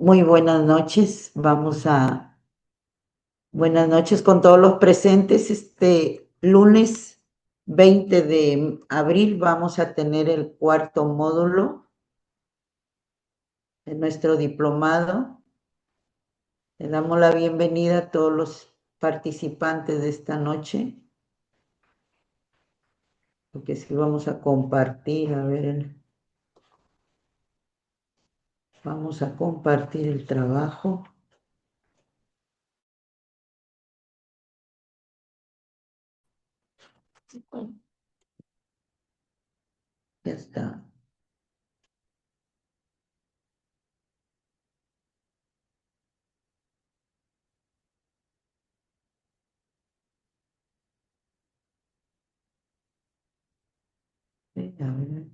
Muy buenas noches. Buenas noches con todos los presentes. Este lunes 20 de abril vamos a tener el cuarto módulo de nuestro diplomado. Le damos la bienvenida a todos los participantes de esta noche, porque sí vamos a compartir, vamos a compartir el trabajo. Ya está. A ver.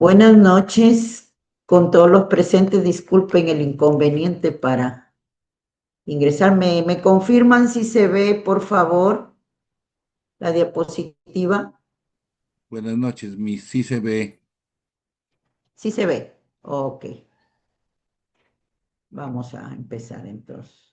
Buenas noches con todos los presentes. Disculpen el inconveniente para ingresar. ¿Me confirman si se ve, por favor, la diapositiva? Buenas noches, mi sí se ve. Sí se ve. Ok, vamos a empezar entonces.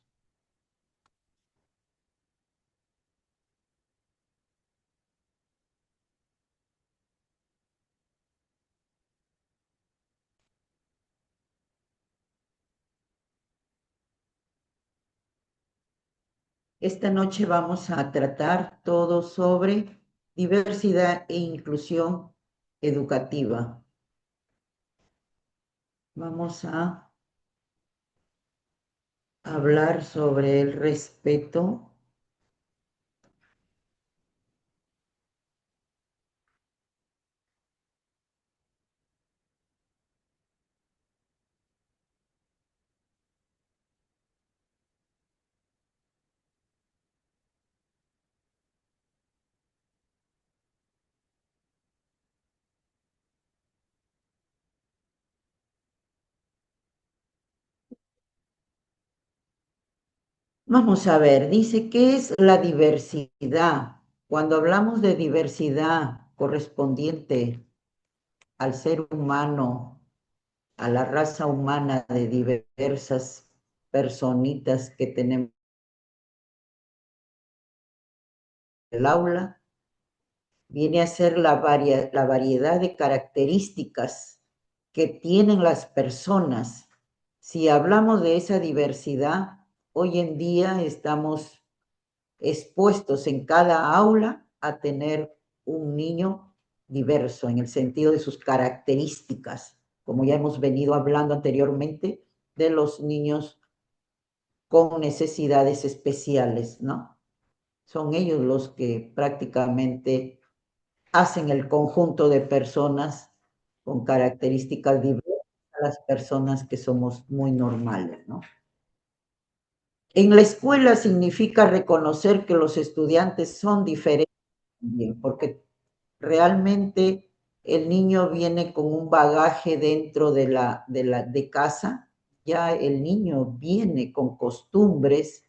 Esta noche vamos a tratar todo sobre diversidad e inclusión educativa. Vamos a hablar sobre el respeto Vamos a ver, dice, ¿qué es la diversidad? Cuando hablamos de diversidad correspondiente al ser humano, a la raza humana de diversas personitas que tenemos en el aula, viene a ser la variedad de características que tienen las personas. Si hablamos de esa diversidad, hoy en día estamos expuestos en cada aula a tener un niño diverso en el sentido de sus características, como ya hemos venido hablando anteriormente, de los niños con necesidades especiales, ¿no? Son ellos los que prácticamente hacen el conjunto de personas con características diversas a las personas que somos muy normales, ¿no? En la escuela significa reconocer que los estudiantes son diferentes también, porque realmente el niño viene con un bagaje dentro de casa, ya el niño viene con costumbres,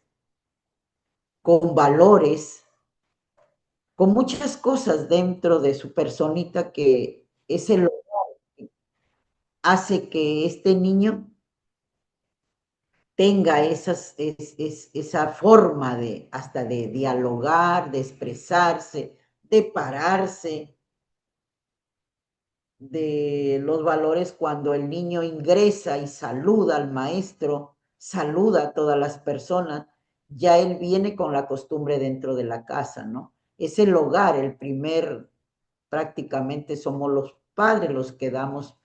con valores, con muchas cosas dentro de su personita que es el hace que este niño tenga esa forma de hasta de dialogar, de expresarse, de pararse, de los valores cuando el niño ingresa y saluda al maestro, saluda a todas las personas, ya él viene con la costumbre dentro de la casa, ¿no? Es el hogar, el primer, prácticamente somos los padres los que damos,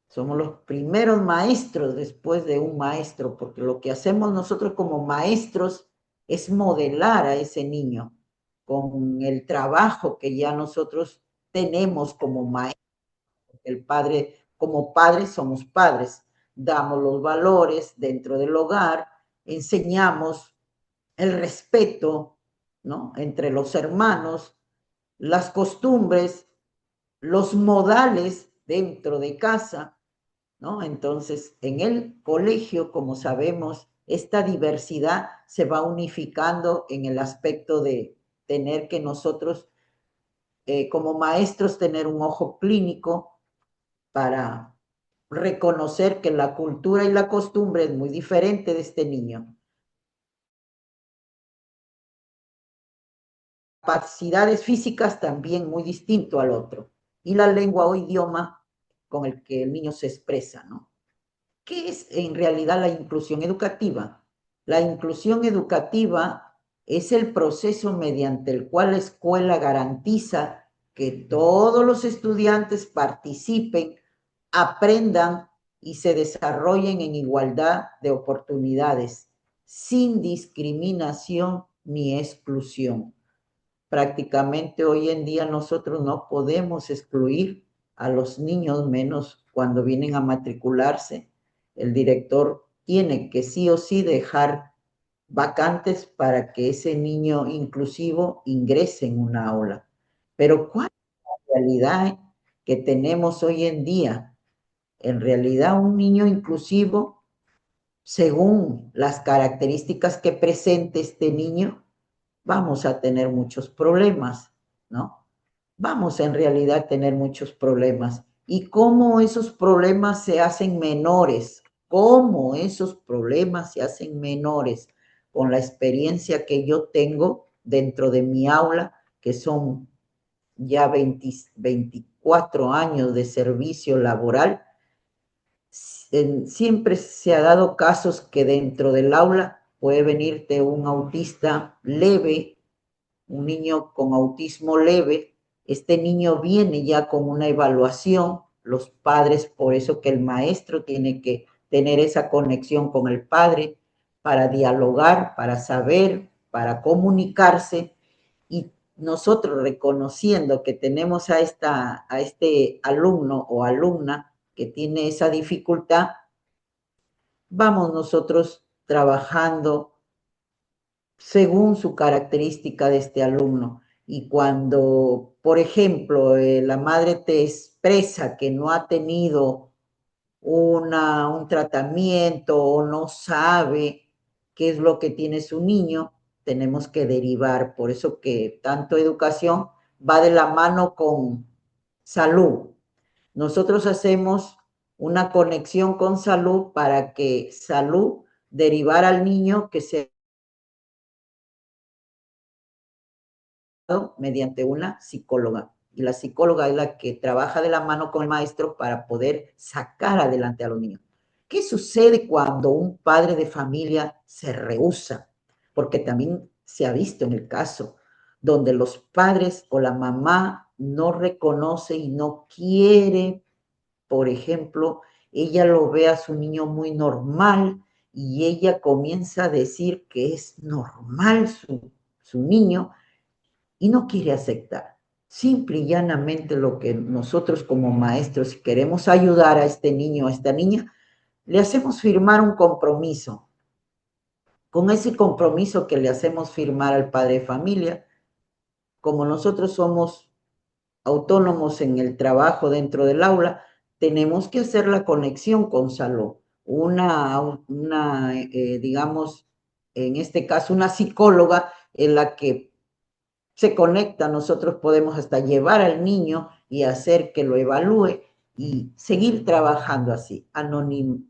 somos los primeros maestros después de un maestro, porque lo que hacemos nosotros como maestros es modelar a ese niño con el trabajo que ya nosotros tenemos como maestros. El padre, como padres somos padres, damos los valores dentro del hogar, enseñamos el respeto, ¿no? Entre los hermanos, las costumbres, los modales dentro de casa, ¿no? Entonces, en el colegio, como sabemos, esta diversidad se va unificando en el aspecto de tener que nosotros, como maestros, tener un ojo clínico para reconocer que la cultura y la costumbre es muy diferente de este niño. Capacidades físicas también muy distinto al otro. Y la lengua o idioma con el que el niño se expresa, ¿no? ¿Qué es en realidad la inclusión educativa? La inclusión educativa es el proceso mediante el cual la escuela garantiza que todos los estudiantes participen, aprendan y se desarrollen en igualdad de oportunidades, sin discriminación ni exclusión. Prácticamente hoy en día nosotros no podemos excluir a los niños, menos cuando vienen a matricularse. El director tiene que sí o sí dejar vacantes para que ese niño inclusivo ingrese en una aula. Pero ¿cuál es la realidad que tenemos hoy en día? En realidad, un niño inclusivo, según las características que presente este niño, vamos a tener muchos problemas, ¿no? Vamos en realidad a tener muchos problemas. ¿Y cómo esos problemas se hacen menores? ¿Cómo esos problemas se hacen menores? Con la experiencia que yo tengo dentro de mi aula, que son ya 24 años de servicio laboral, siempre se ha dado casos que dentro del aula puede venirte un autista leve, un niño con autismo leve, este niño viene ya con una evaluación, los padres, por eso que el maestro tiene que tener esa conexión con el padre para dialogar, para saber, para comunicarse, y nosotros reconociendo que tenemos a este alumno o alumna que tiene esa dificultad, vamos nosotros trabajando según su característica de este alumno. Y cuando, por ejemplo, la madre te expresa que no ha tenido un tratamiento o no sabe qué es lo que tiene su niño, tenemos que derivar. Por eso que tanto educación va de la mano con salud. Nosotros hacemos una conexión con salud para que salud derivar al niño que se mediante una psicóloga. Y la psicóloga es la que trabaja de la mano con el maestro para poder sacar adelante a los niños. ¿Qué sucede cuando un padre de familia se rehúsa? Porque también se ha visto en el caso donde los padres o la mamá no reconoce y no quiere, por ejemplo, ella lo ve a su niño muy normal y ella comienza a decir que es normal su niño y no quiere aceptar. Simple y llanamente lo que nosotros como maestros, si queremos ayudar a este niño o a esta niña, le hacemos firmar un compromiso. Con ese compromiso que le hacemos firmar al padre de familia, como nosotros somos autónomos en el trabajo dentro del aula, tenemos que hacer la conexión con salud. Digamos, en este caso, una psicóloga en la que se conecta, nosotros podemos hasta llevar al niño y hacer que lo evalúe y seguir trabajando así,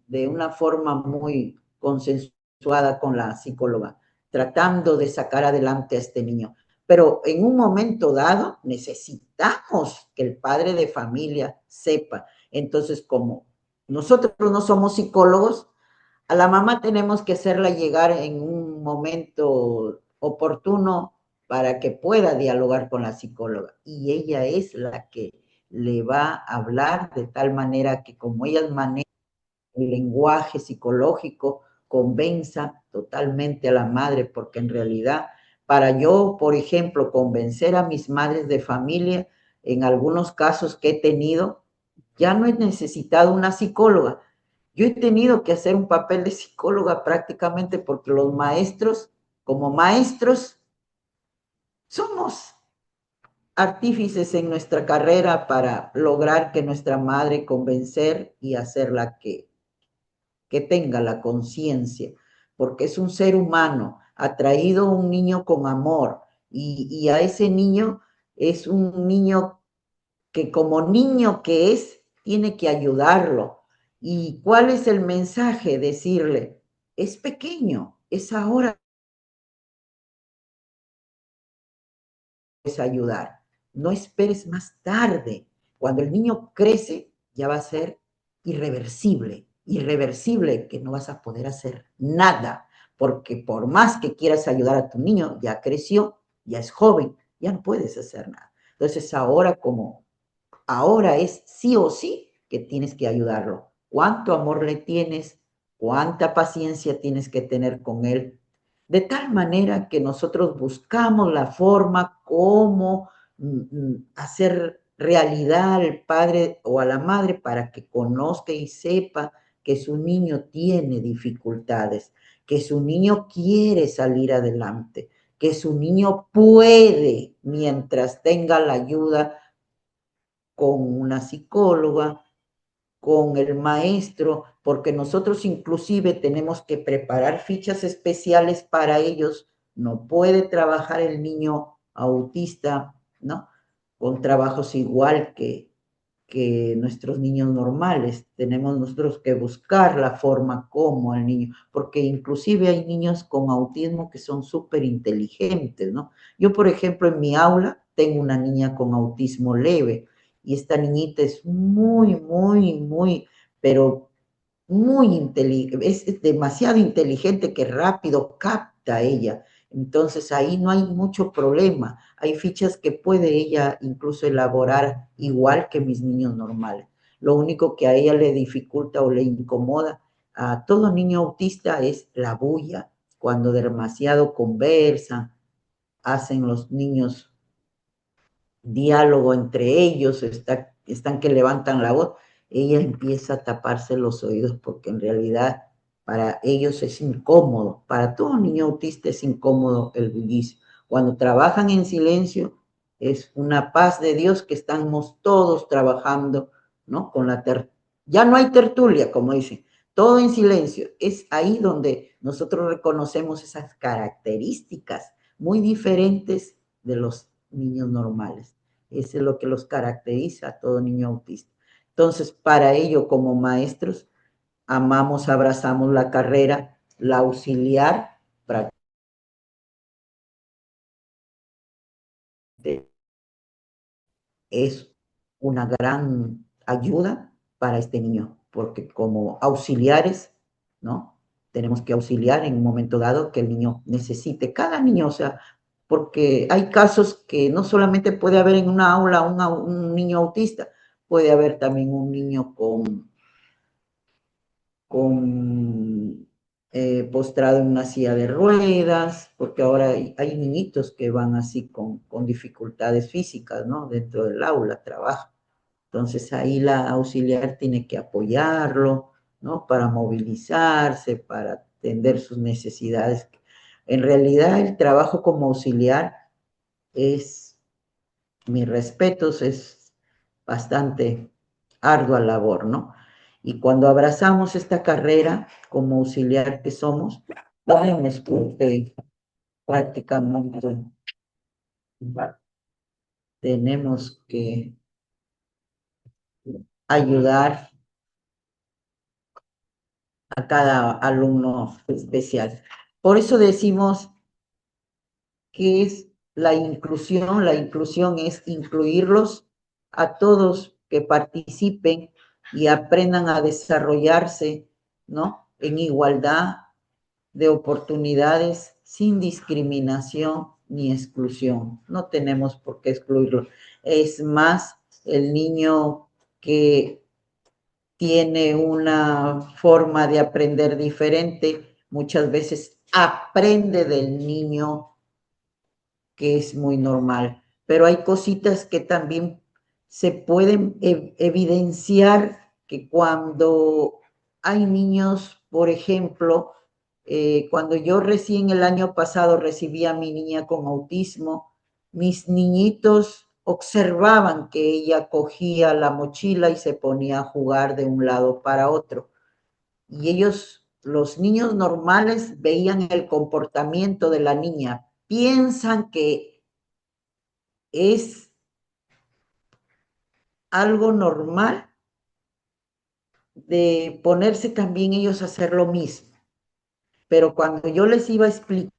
de una forma muy consensuada con la psicóloga, tratando de sacar adelante a este niño. Pero en un momento dado necesitamos que el padre de familia sepa. Entonces, como nosotros no somos psicólogos, a la mamá tenemos que hacerla llegar en un momento oportuno para que pueda dialogar con la psicóloga. Y ella es la que le va a hablar de tal manera que como ella maneja el lenguaje psicológico, convenza totalmente a la madre, porque en realidad, para yo, por ejemplo, convencer a mis madres de familia, en algunos casos que he tenido, ya no he necesitado una psicóloga. Yo he tenido que hacer un papel de psicóloga prácticamente porque los maestros, como maestros, somos artífices en nuestra carrera para lograr que nuestra madre convencer y hacerla que tenga la conciencia, porque es un ser humano, ha traído un niño con amor y a ese niño es un niño que como niño que es, tiene que ayudarlo. ¿Y cuál es el mensaje? Decirle, es pequeño, es ahora es ayudar. No esperes más tarde. Cuando el niño crece, ya va a ser irreversible, irreversible, que no vas a poder hacer nada, porque por más que quieras ayudar a tu niño, ya creció, ya es joven, ya no puedes hacer nada. Entonces ahora como ahora es sí o sí que tienes que ayudarlo. ¿Cuánto amor le tienes? ¿Cuánta paciencia tienes que tener con él? De tal manera que nosotros buscamos la forma como hacer realidad al padre o a la madre para que conozca y sepa que su niño tiene dificultades, que su niño quiere salir adelante, que su niño puede, mientras tenga la ayuda con una psicóloga, con el maestro, porque nosotros inclusive tenemos que preparar fichas especiales para ellos. No puede trabajar el niño autista, ¿no? Con trabajos igual que nuestros niños normales. Tenemos nosotros que buscar la forma como el niño, porque inclusive hay niños con autismo que son súper inteligentes, ¿no? Yo, por ejemplo, en mi aula tengo una niña con autismo leve y esta niñita es pero muy inteligente, es demasiado inteligente que rápido capta ella. Entonces ahí no hay mucho problema. Hay fichas que puede ella incluso elaborar igual que mis niños normales. Lo único que a ella le dificulta o le incomoda a todo niño autista es la bulla. Cuando demasiado conversan, hacen los niños diálogo entre ellos, están que levantan la voz, ella empieza a taparse los oídos porque en realidad para ellos es incómodo, para todo niño autista es incómodo el bullicio. Cuando trabajan en silencio es una paz de Dios que estamos todos trabajando, ¿no? Ya no hay tertulia, como dicen, todo en silencio. Es ahí donde nosotros reconocemos esas características muy diferentes de los niños normales. Eso es lo que los caracteriza a todo niño autista. Entonces, para ello, como maestros, amamos, abrazamos la carrera, la auxiliar, es una gran ayuda para este niño, porque como auxiliares, ¿no? Tenemos que auxiliar en un momento dado que el niño necesite, cada niño, o sea, porque hay casos que no solamente puede haber en una aula un niño autista, puede haber también un niño con postrado en una silla de ruedas, porque ahora hay niñitos que van así con dificultades físicas, ¿no? Dentro del aula, trabajo. Entonces ahí la auxiliar tiene que apoyarlo, ¿no? Para movilizarse, para atender sus necesidades. En realidad el trabajo como auxiliar es, mis respetos, es bastante ardua labor, ¿no? Y cuando abrazamos esta carrera como auxiliar que somos, sabemos que prácticamente tenemos que ayudar a cada alumno especial. Por eso decimos que es la inclusión. La inclusión es incluirlos a todos que participen y aprendan a desarrollarse, ¿no? En igualdad de oportunidades, sin discriminación ni exclusión. No tenemos por qué excluirlo. Es más, el niño que tiene una forma de aprender diferente, muchas veces aprende del niño que es muy normal, pero hay cositas que también se pueden evidenciar que cuando hay niños, por ejemplo, cuando yo recién el año pasado recibí a mi niña con autismo, mis niñitos observaban que ella cogía la mochila y se ponía a jugar de un lado para otro. Y ellos, los niños normales, veían el comportamiento de la niña, piensan que es algo normal de ponerse también ellos a hacer lo mismo. Pero cuando yo les iba a explicar,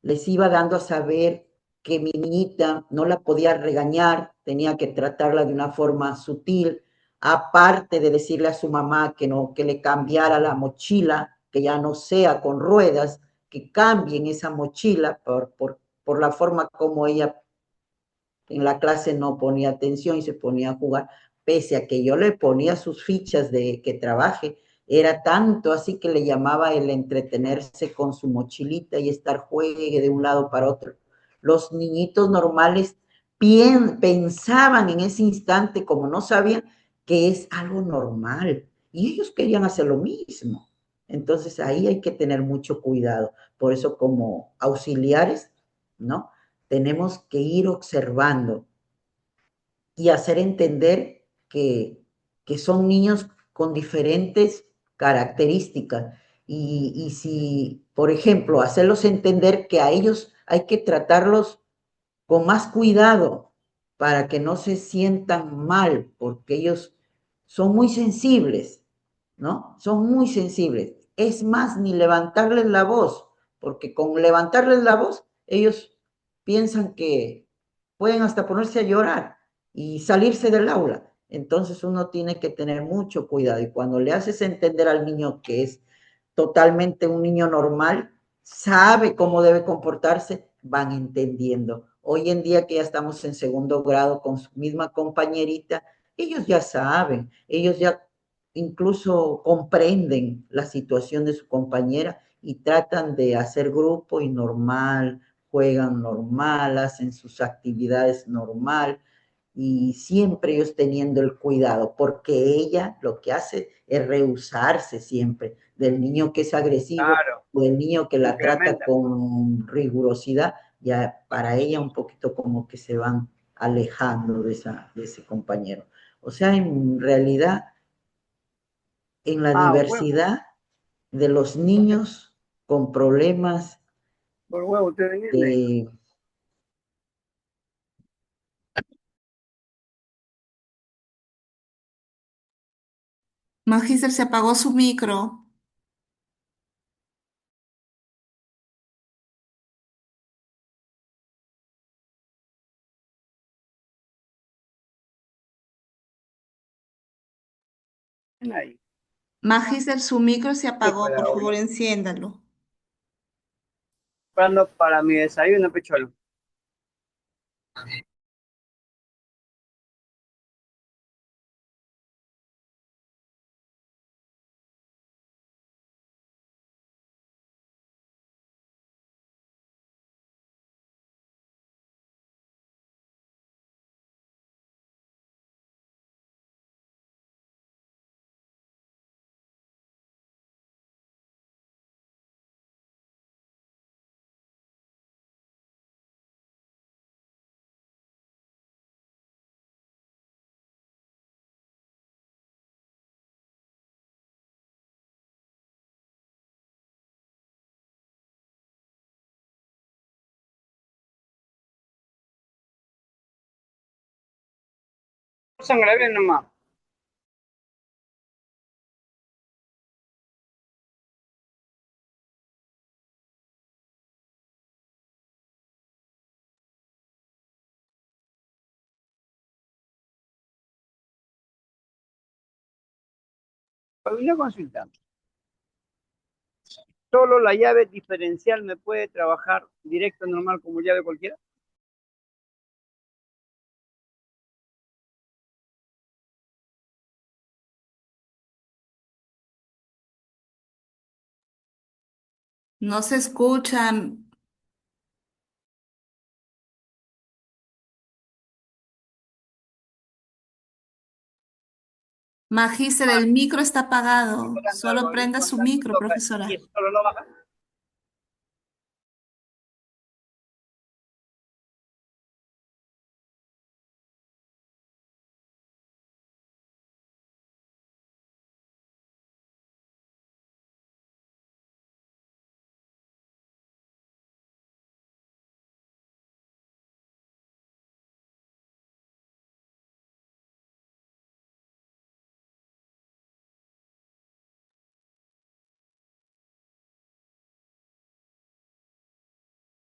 les iba dando a saber que mi niñita no la podía regañar, tenía que tratarla de una forma sutil, aparte de decirle a su mamá que no, que le cambiara la mochila, que ya no sea con ruedas, que cambien esa mochila por la forma como ella en la clase no ponía atención y se ponía a jugar, pese a que yo le ponía sus fichas de que trabaje, era tanto así que le llamaba el entretenerse con su mochilita y estar juegue de un lado para otro. Los niñitos normales pensaban en ese instante, como no sabían, que es algo normal y ellos querían hacer lo mismo. Entonces ahí hay que tener mucho cuidado. Por eso como auxiliares, ¿no? Tenemos que ir observando y hacer entender que son niños con diferentes características. Y si, por ejemplo, hacerlos entender que a ellos hay que tratarlos con más cuidado para que no se sientan mal, porque ellos son muy sensibles, ¿no? Son muy sensibles. Es más, ni levantarles la voz, porque con levantarles la voz, ellos piensan que pueden hasta ponerse a llorar y salirse del aula. Entonces uno tiene que tener mucho cuidado y cuando le haces entender al niño que es totalmente un niño normal, sabe cómo debe comportarse, van entendiendo. Hoy en día que ya estamos en segundo grado con su misma compañerita, ellos ya saben, ellos ya incluso comprenden la situación de su compañera y tratan de hacer grupo y normal, juegan normal, hacen sus actividades normal y siempre ellos teniendo el cuidado, porque ella lo que hace es rehusarse siempre del niño que es agresivo Claro, o del niño que la trata incrementa. con rigurosidad, ya para ella un poquito como que se van alejando de ese compañero. O sea, en realidad, en la Ah, huevo, diversidad de los niños con problemas por huevo, usted venirle. de... Magíster, se apagó su micro. Ahí. Magíster, su micro se ¿Qué apagó. fue Por ahora? favor, enciéndalo. Esperando para mi desayuno, pechuelo. Sangre bien nomás. Una consulta. ¿Solo la llave diferencial me puede trabajar directo normal como llave cualquiera? No se escuchan. Magíster, el micro está apagado. Comprando algo Solo ahí prenda con su la micro, toca y profesora. eso solo no baja.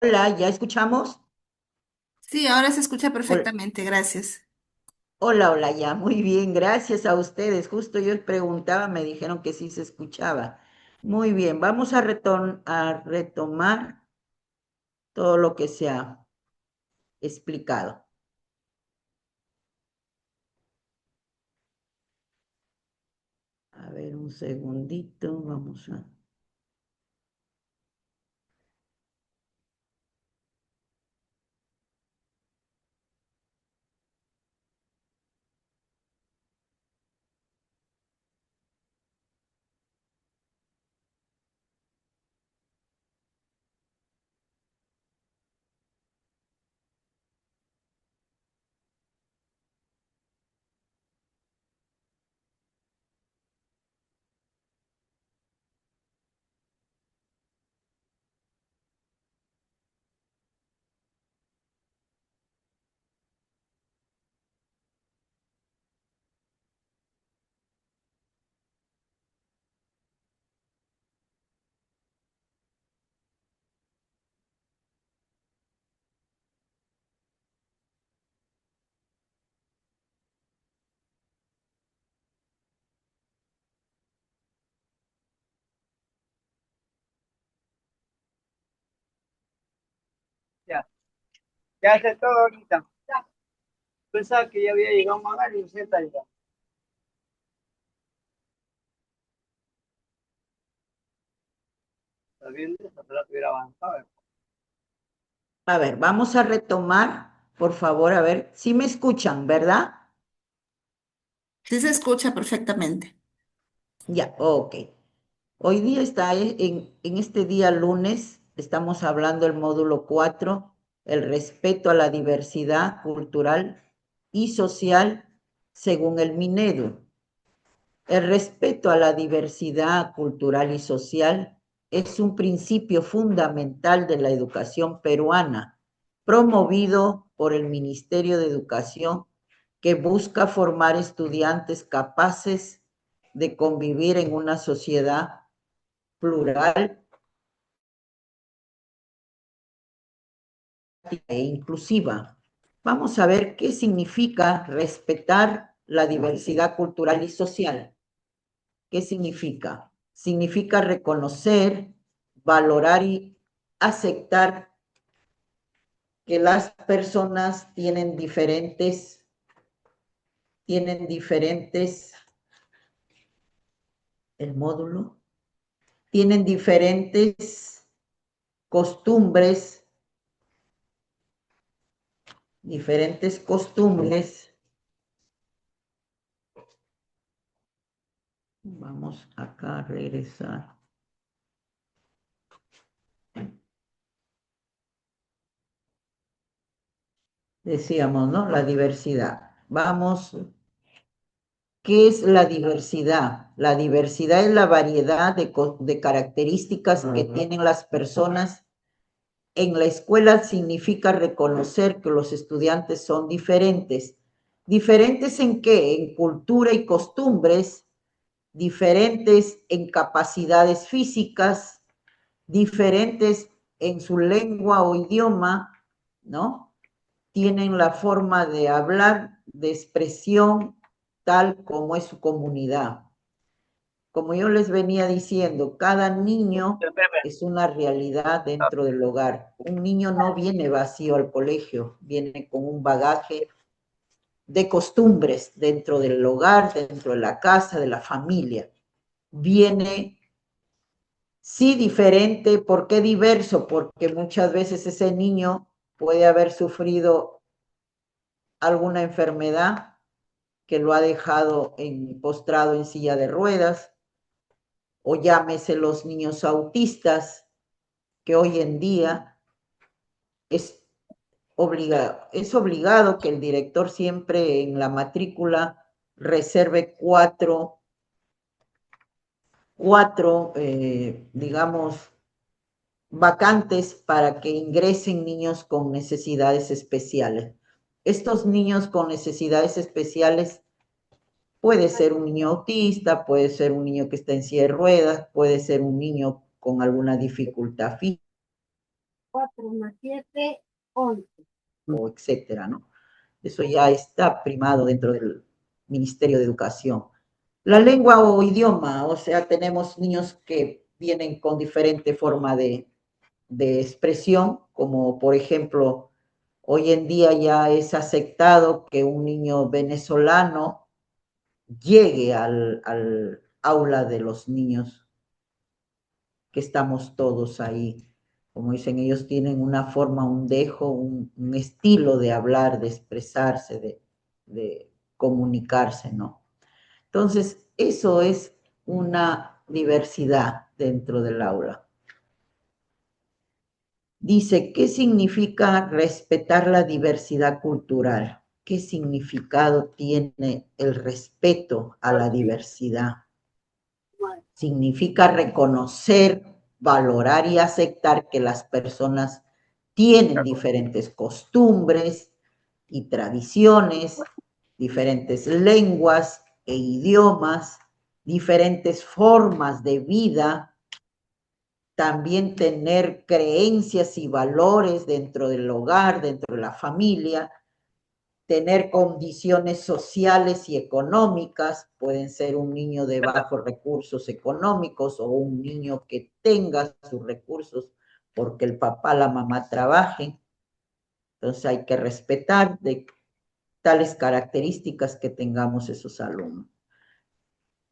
Hola, ¿ya escuchamos? Sí, ahora se escucha Hol- perfectamente. Gracias. Hola, hola, ya, muy bien, gracias a ustedes. Justo yo preguntaba, me dijeron que sí se escuchaba. Muy bien, vamos a retomar todo lo que se ha explicado. A ver, un segundito, vamos a... Ya, ya hace todo ahorita. Pensaba que ya había llegado Magali y usted está ya. Está bien, ojalá hubiera avanzado. A ver, vamos a retomar, por favor, a ver, si me escuchan, ¿verdad? Sí se escucha perfectamente. Ya, ok. Hoy día está en este día lunes, estamos hablando del módulo 4, el respeto a la diversidad cultural y social según el Minedu. El respeto a la diversidad cultural y social es un principio fundamental de la educación peruana, promovido por el Ministerio de Educación, que busca formar estudiantes capaces de convivir en una sociedad plural e inclusiva. Vamos a ver qué significa respetar la diversidad cultural y social. ¿Qué significa? Significa reconocer, valorar y aceptar que las personas tienen diferentes, el módulo, tienen diferentes costumbres, Vamos acá a regresar. Decíamos, ¿no? La diversidad. Vamos, ¿qué es la diversidad? La diversidad es la variedad de características que tienen las personas. En la escuela significa reconocer que los estudiantes son diferentes. ¿Diferentes en qué? En cultura y costumbres, diferentes en capacidades físicas, diferentes en su lengua o idioma, ¿no? Tienen la forma de hablar, de expresión, tal como es su comunidad. Como yo les venía diciendo, cada niño es una realidad dentro del hogar. Un niño no viene vacío al colegio, viene con un bagaje de costumbres dentro del hogar, dentro de la casa, de la familia. Viene, sí, diferente. ¿Por qué diverso? Porque muchas veces ese niño puede haber sufrido alguna enfermedad que lo ha dejado postrado en silla de ruedas, o llámese los niños autistas, que hoy en día es obligado que el director siempre en la matrícula reserve cuatro digamos, vacantes para que ingresen niños con necesidades especiales. Estos niños con necesidades especiales puede ser un niño autista, puede ser un niño que está en silla de ruedas, puede ser un niño con alguna dificultad física. 4 más 7, 11. O etcétera, ¿no? Eso ya está primado dentro del Ministerio de Educación. La lengua o idioma, o sea, tenemos niños que vienen con diferente forma de expresión, como por ejemplo, hoy en día ya es aceptado que un niño venezolano llegue al aula de los niños, que estamos todos ahí. Como dicen, ellos tienen una forma, un dejo, un estilo de hablar, de expresarse, de comunicarse, ¿no? Entonces, eso es una diversidad dentro del aula. Dice, ¿qué significa respetar la diversidad cultural? ¿Qué significado tiene el respeto a la diversidad? Significa reconocer, valorar y aceptar que las personas tienen diferentes costumbres y tradiciones, diferentes lenguas e idiomas, diferentes formas de vida, también tener creencias y valores dentro del hogar, dentro de la familia, tener condiciones sociales y económicas, pueden ser un niño de bajos recursos económicos o un niño que tenga sus recursos porque el papá, la mamá trabajen. Entonces hay que respetar de tales características que tengamos esos alumnos.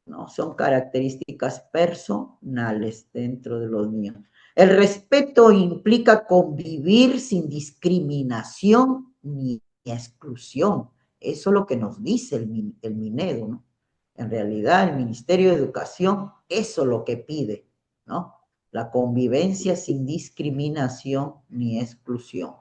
¿No? Son características personales dentro de los niños. El respeto implica convivir sin discriminación ni exclusión. Eso es lo que nos dice el Minedu, ¿no? En realidad, el Ministerio de Educación, eso es lo que pide, ¿no? La convivencia sin discriminación ni exclusión.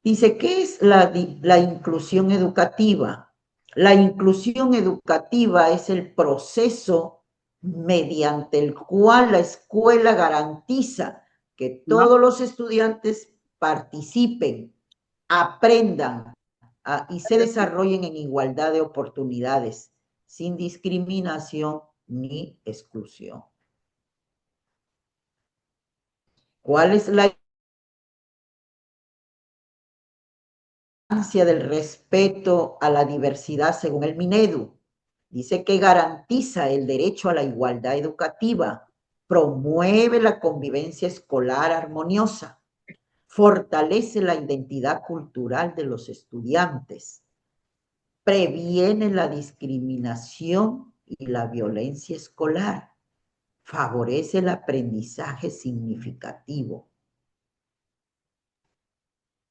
Dice, ¿qué es la inclusión educativa? La inclusión educativa es el proceso mediante el cual la escuela garantiza que todos los estudiantes participen, aprendan y se desarrollen en igualdad de oportunidades, sin discriminación ni exclusión. ¿Cuál es la importancia del respeto a la diversidad según el Minedu? Dice que garantiza el derecho a la igualdad educativa, promueve la convivencia escolar armoniosa, fortalece la identidad cultural de los estudiantes, previene la discriminación y la violencia escolar, favorece el aprendizaje significativo.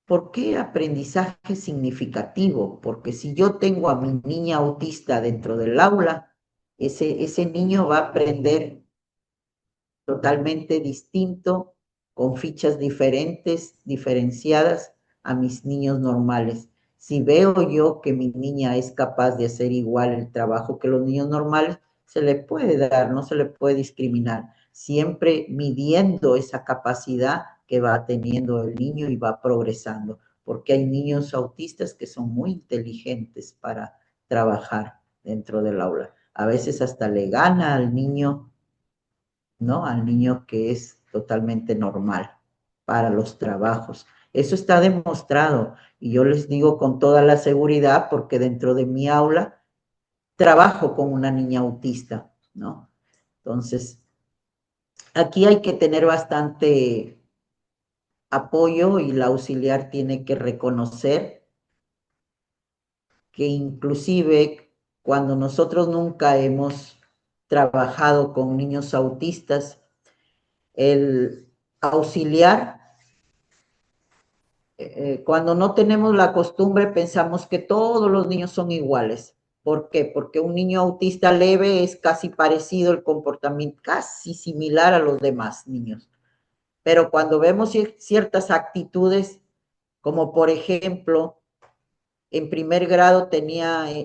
¿Por qué aprendizaje significativo? Porque si yo tengo a mi niña autista dentro del aula, ese niño va a aprender totalmente distinto, con fichas diferentes, diferenciadas a mis niños normales. Si veo yo que mi niña es capaz de hacer igual el trabajo que los niños normales, se le puede dar, no se le puede discriminar, siempre midiendo esa capacidad que va teniendo el niño y va progresando, porque hay niños autistas que son muy inteligentes para trabajar dentro del aula. A veces hasta le gana al niño, ¿no? Al niño que es totalmente normal para los trabajos. Eso está demostrado y yo les digo con toda la seguridad porque dentro de mi aula trabajo con una niña autista, ¿no? Entonces, aquí hay que tener bastante apoyo y la auxiliar tiene que reconocer que inclusive cuando nosotros nunca hemos trabajado con niños autistas, el auxiliar, cuando no tenemos la costumbre pensamos que todos los niños son iguales. ¿Por qué? Porque un niño autista leve es casi parecido el comportamiento, casi similar a los demás niños. Pero cuando vemos ciertas actitudes, como por ejemplo, en primer grado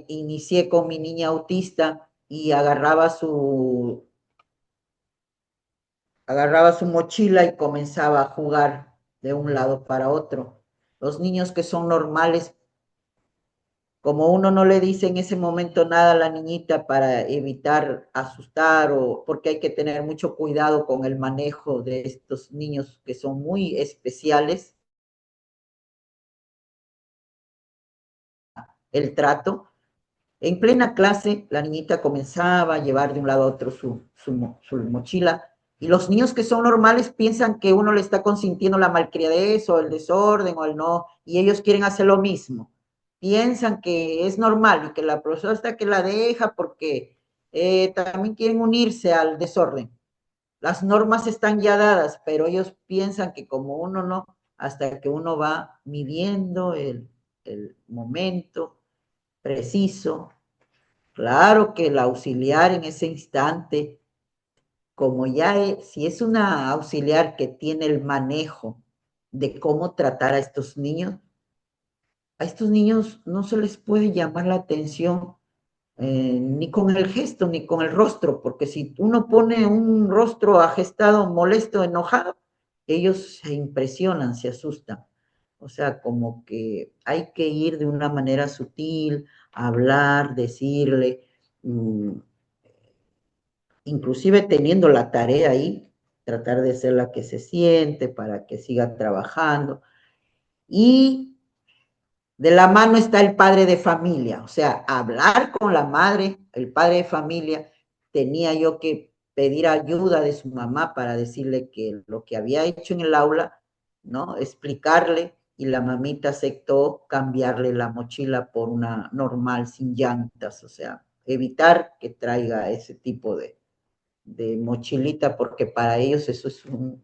inicié con mi niña autista y agarraba su mochila y comenzaba a jugar de un lado para otro. Los niños que son normales, como uno no le dice en ese momento nada a la niñita para evitar asustar o porque hay que tener mucho cuidado con el manejo de estos niños que son muy especiales, el trato. En plena clase, la niñita comenzaba a llevar de un lado a otro su mochila y los niños que son normales piensan que uno le está consintiendo la malcriadez o el desorden o el no, y ellos quieren hacer lo mismo. Piensan que es normal y que la profesora está que la deja porque también quieren unirse al desorden. Las normas están ya dadas, pero ellos piensan que como uno no, hasta que uno va midiendo el momento preciso. Claro que el auxiliar en ese instante, como si es una auxiliar que tiene el manejo de cómo tratar a estos niños no se les puede llamar la atención ni con el gesto ni con el rostro, porque si uno pone un rostro agestado, molesto, enojado, ellos se impresionan, se asustan. O sea, como que hay que ir de una manera sutil, hablar, decirle, inclusive teniendo la tarea ahí, tratar de ser la que se siente para que siga trabajando. Y de la mano está el padre de familia, o sea, hablar con la madre, el padre de familia, tenía yo que pedir ayuda de su mamá para decirle que lo que había hecho en el aula, ¿no? Explicarle, y la mamita aceptó cambiarle la mochila por una normal sin llantas, o sea, evitar que traiga ese tipo de mochilita, porque para ellos eso es un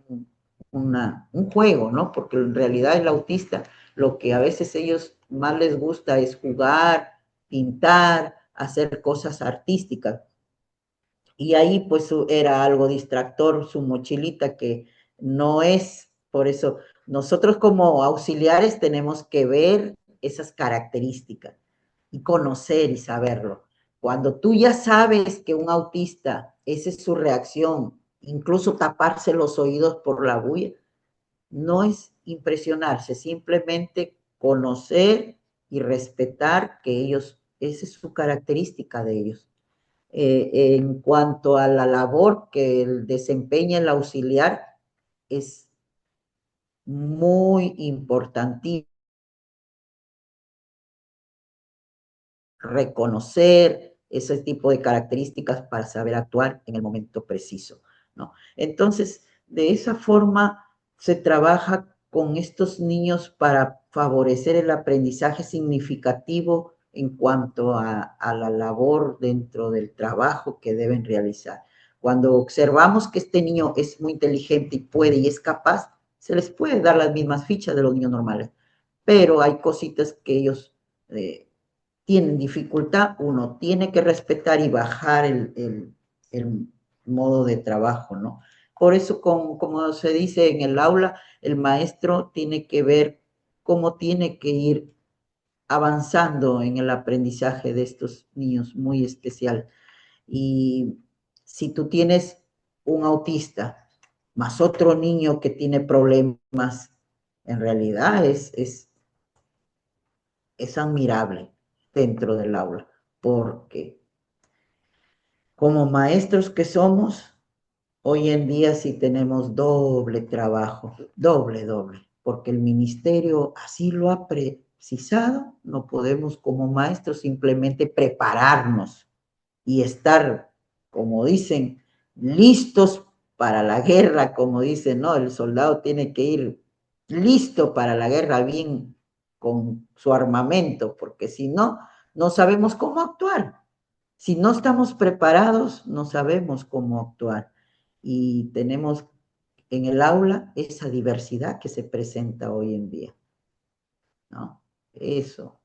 juego, ¿no? Porque en realidad el autista, lo que a veces ellos más les gusta es jugar, pintar, hacer cosas artísticas. Y ahí pues era algo distractor su mochilita, que no es, por eso nosotros como auxiliares tenemos que ver esas características. y conocer y saberlo. Cuando tú ya sabes que un autista, esa es su reacción, incluso taparse los oídos por la bulla, no es impresionarse, simplemente conocer y respetar que ellos, esa es su característica de ellos. En cuanto a la labor que desempeña el auxiliar, es muy importante reconocer ese tipo de características para saber actuar en el momento preciso, ¿no? Entonces, de esa forma se trabaja con estos niños para favorecer el aprendizaje significativo en cuanto a la labor dentro del trabajo que deben realizar. Cuando observamos que este niño es muy inteligente y puede y es capaz, se les puede dar las mismas fichas de los niños normales, pero hay cositas que ellos tienen dificultad, uno tiene que respetar y bajar el modo de trabajo, ¿no? Por eso, como se dice en el aula, el maestro tiene que ver cómo tiene que ir avanzando en el aprendizaje de estos niños muy especial. Y si tú tienes un autista más otro niño que tiene problemas, en realidad es admirable dentro del aula, porque como maestros que somos, hoy en día sí tenemos doble trabajo, doble, porque el ministerio así lo ha precisado, no podemos como maestros simplemente prepararnos y estar, como dicen, listos para la guerra, como dicen, ¿no? El soldado tiene que ir listo para la guerra, bien con su armamento, porque si no, no sabemos cómo actuar. Si no estamos preparados, no sabemos cómo actuar. Y tenemos en el aula esa diversidad que se presenta hoy en día, ¿no? Eso,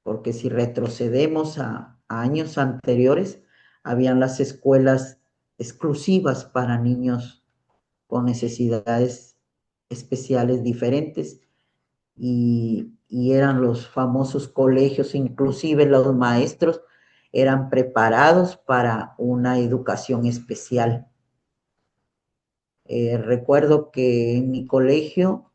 porque si retrocedemos a años anteriores, habían las escuelas exclusivas para niños con necesidades especiales diferentes y eran los famosos colegios, inclusive los maestros eran preparados para una educación especial. Recuerdo que en mi colegio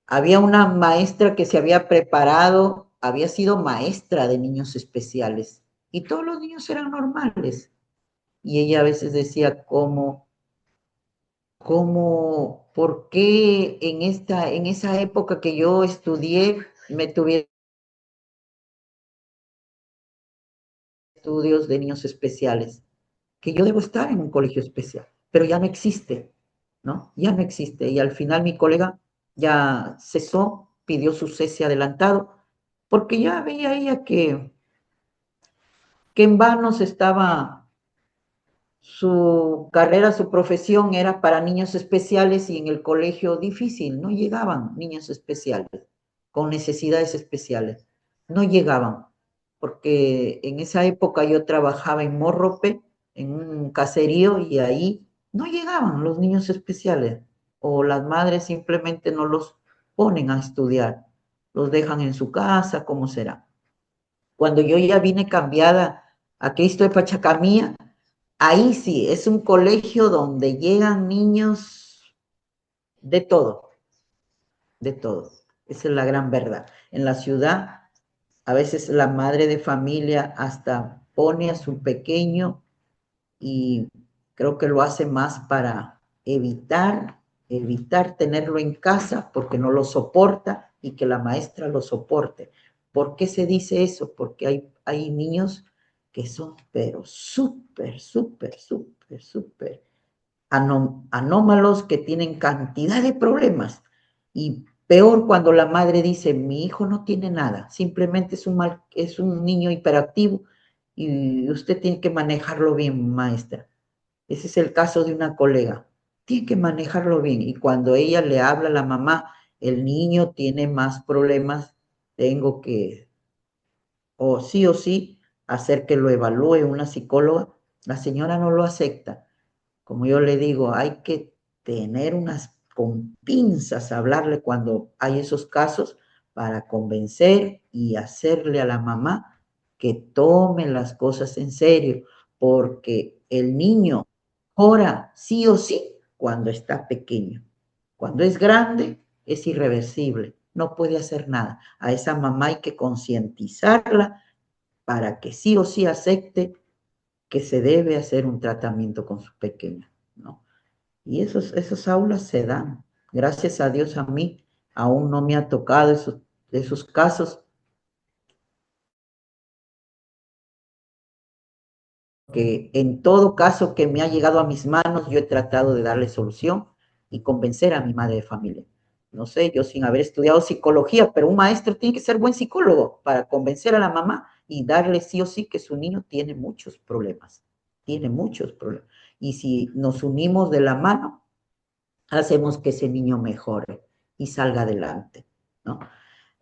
había una maestra que se había preparado, había sido maestra de niños especiales y todos los niños eran normales. Y ella a veces decía, por qué en esa época que yo estudié me tuvieron estudios de niños especiales? Que yo debo estar en un colegio especial, pero ya no existe, ¿no? Ya no existe. Y al final mi colega ya cesó, pidió su cese adelantado, porque ya veía ella que en vano se estaba, su carrera, su profesión era para niños especiales y en el colegio difícil, no llegaban niños especiales, con necesidades especiales, no llegaban, porque en esa época yo trabajaba en Morrope, en un caserío, y ahí no llegaban los niños especiales, o las madres simplemente no los ponen a estudiar, los dejan en su casa, ¿cómo será? Cuando yo ya vine cambiada a Cristo de Pachacamía, ahí sí, es un colegio donde llegan niños de todo, de todo. Esa es la gran verdad. En la ciudad, a veces la madre de familia hasta pone a su pequeño y creo que lo hace más para evitar tenerlo en casa porque no lo soporta y que la maestra lo soporte. ¿Por qué se dice eso? Porque hay niños que son, pero súper anómalos, que tienen cantidad de problemas. Y peor cuando la madre dice, mi hijo no tiene nada, simplemente es un niño hiperactivo y usted tiene que manejarlo bien, maestra. Ese es el caso de una colega. Tiene que manejarlo bien. Y cuando ella le habla a la mamá, el niño tiene más problemas, tengo que, o sí, hacer que lo evalúe una psicóloga. La señora no lo acepta. Como yo le digo, hay que tener con pinzas, hablarle cuando hay esos casos para convencer y hacerle a la mamá que tome las cosas en serio, porque el niño mejora sí o sí cuando está pequeño. Cuando es grande, es irreversible, no puede hacer nada. A esa mamá hay que concientizarla para que sí o sí acepte que se debe hacer un tratamiento con su pequeña, ¿no? Y esos aulas se dan. Gracias a Dios a mí aún no me ha tocado esos casos, que en todo caso que me ha llegado a mis manos, yo he tratado de darle solución y convencer a mi madre de familia. No sé, yo sin haber estudiado psicología, pero un maestro tiene que ser buen psicólogo para convencer a la mamá y darle sí o sí que su niño tiene muchos problemas, tiene muchos problemas. Y si nos unimos de la mano, hacemos que ese niño mejore y salga adelante, ¿no?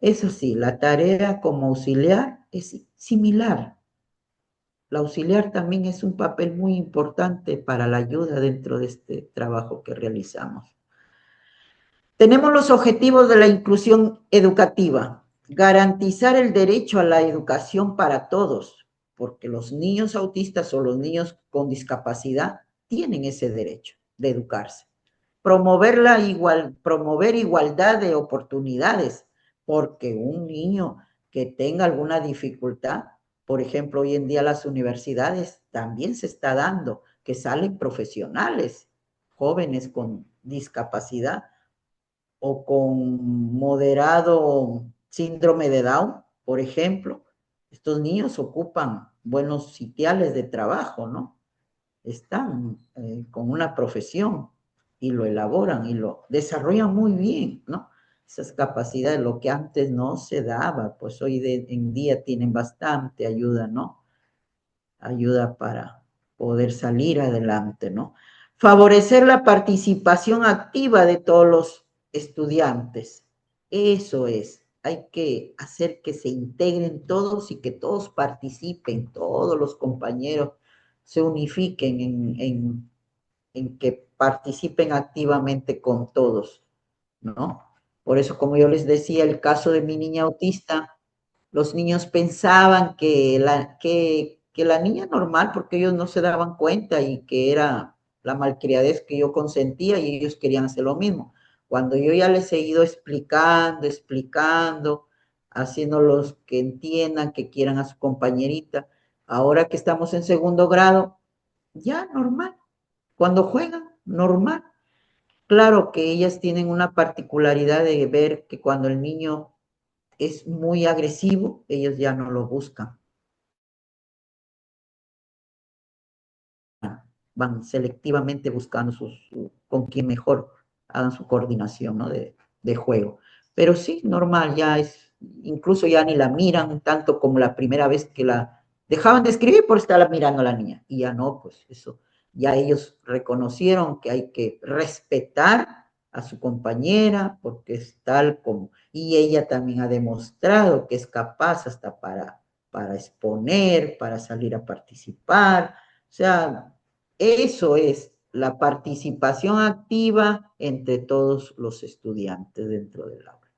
Eso sí, la tarea como auxiliar es similar. La auxiliar también es un papel muy importante para la ayuda dentro de este trabajo que realizamos. Tenemos los objetivos de la inclusión educativa: garantizar el derecho a la educación para todos, porque los niños autistas o los niños con discapacidad tienen ese derecho de educarse. Promover promover igualdad de oportunidades, porque un niño que tenga alguna dificultad, por ejemplo, hoy en día las universidades también se está dando que salen profesionales, jóvenes con discapacidad o con moderado síndrome de Down, por ejemplo. Estos niños ocupan buenos sitiales de trabajo, ¿no? Están con una profesión y lo elaboran y lo desarrollan muy bien, ¿no? Esas capacidades, lo que antes no se daba, pues hoy en día tienen bastante ayuda, ¿no? Ayuda para poder salir adelante, ¿no? Favorecer la participación activa de todos los estudiantes. Eso es, hay que hacer que se integren todos y que todos participen, todos los compañeros se unifiquen en que participen activamente con todos, ¿no? Por eso, como yo les decía, el caso de mi niña autista, los niños pensaban que la niña normal, porque ellos no se daban cuenta y que era la malcriadez que yo consentía y ellos querían hacer lo mismo. Cuando yo ya les he ido explicando, haciéndolos que entiendan, que quieran a su compañerita, ahora que estamos en segundo grado, ya normal. Cuando juegan, normal. Claro que ellas tienen una particularidad de ver que cuando el niño es muy agresivo, ellos ya no lo buscan. Van selectivamente buscando con quien mejor hagan su coordinación, ¿no? de juego. Pero sí, normal, ya es, incluso ya ni la miran tanto como la primera vez que la dejaban de escribir por estar mirando a la niña. Y ya no, pues eso, ya ellos reconocieron que hay que respetar a su compañera porque es tal como, y ella también ha demostrado que es capaz hasta para exponer, para salir a participar, o sea, eso es la participación activa entre todos los estudiantes dentro del aula.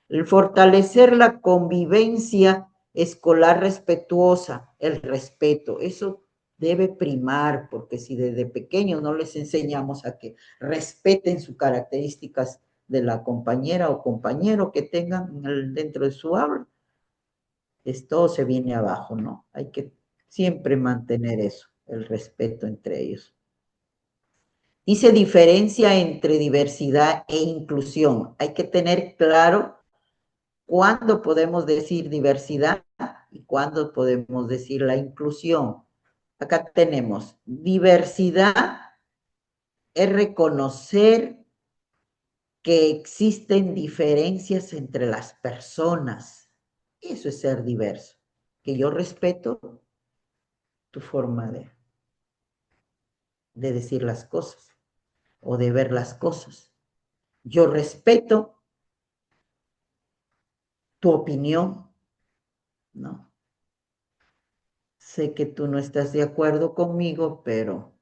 El fortalecer la convivencia escolar respetuosa, el respeto, eso debe primar, porque si desde pequeños no les enseñamos a que respeten sus características de la compañera o compañero que tengan dentro de su aula, todo se viene abajo, ¿no? Hay que siempre mantener eso, el respeto entre ellos. Dice diferencia entre diversidad e inclusión. Hay que tener claro cuándo podemos decir diversidad y cuándo podemos decir la inclusión. Acá tenemos diversidad, es reconocer que existen diferencias entre las personas. Eso es ser diverso. Que yo respeto tu forma de decir las cosas o de ver las cosas. Yo respeto tu opinión, ¿no? Sé que tú no estás de acuerdo conmigo, pero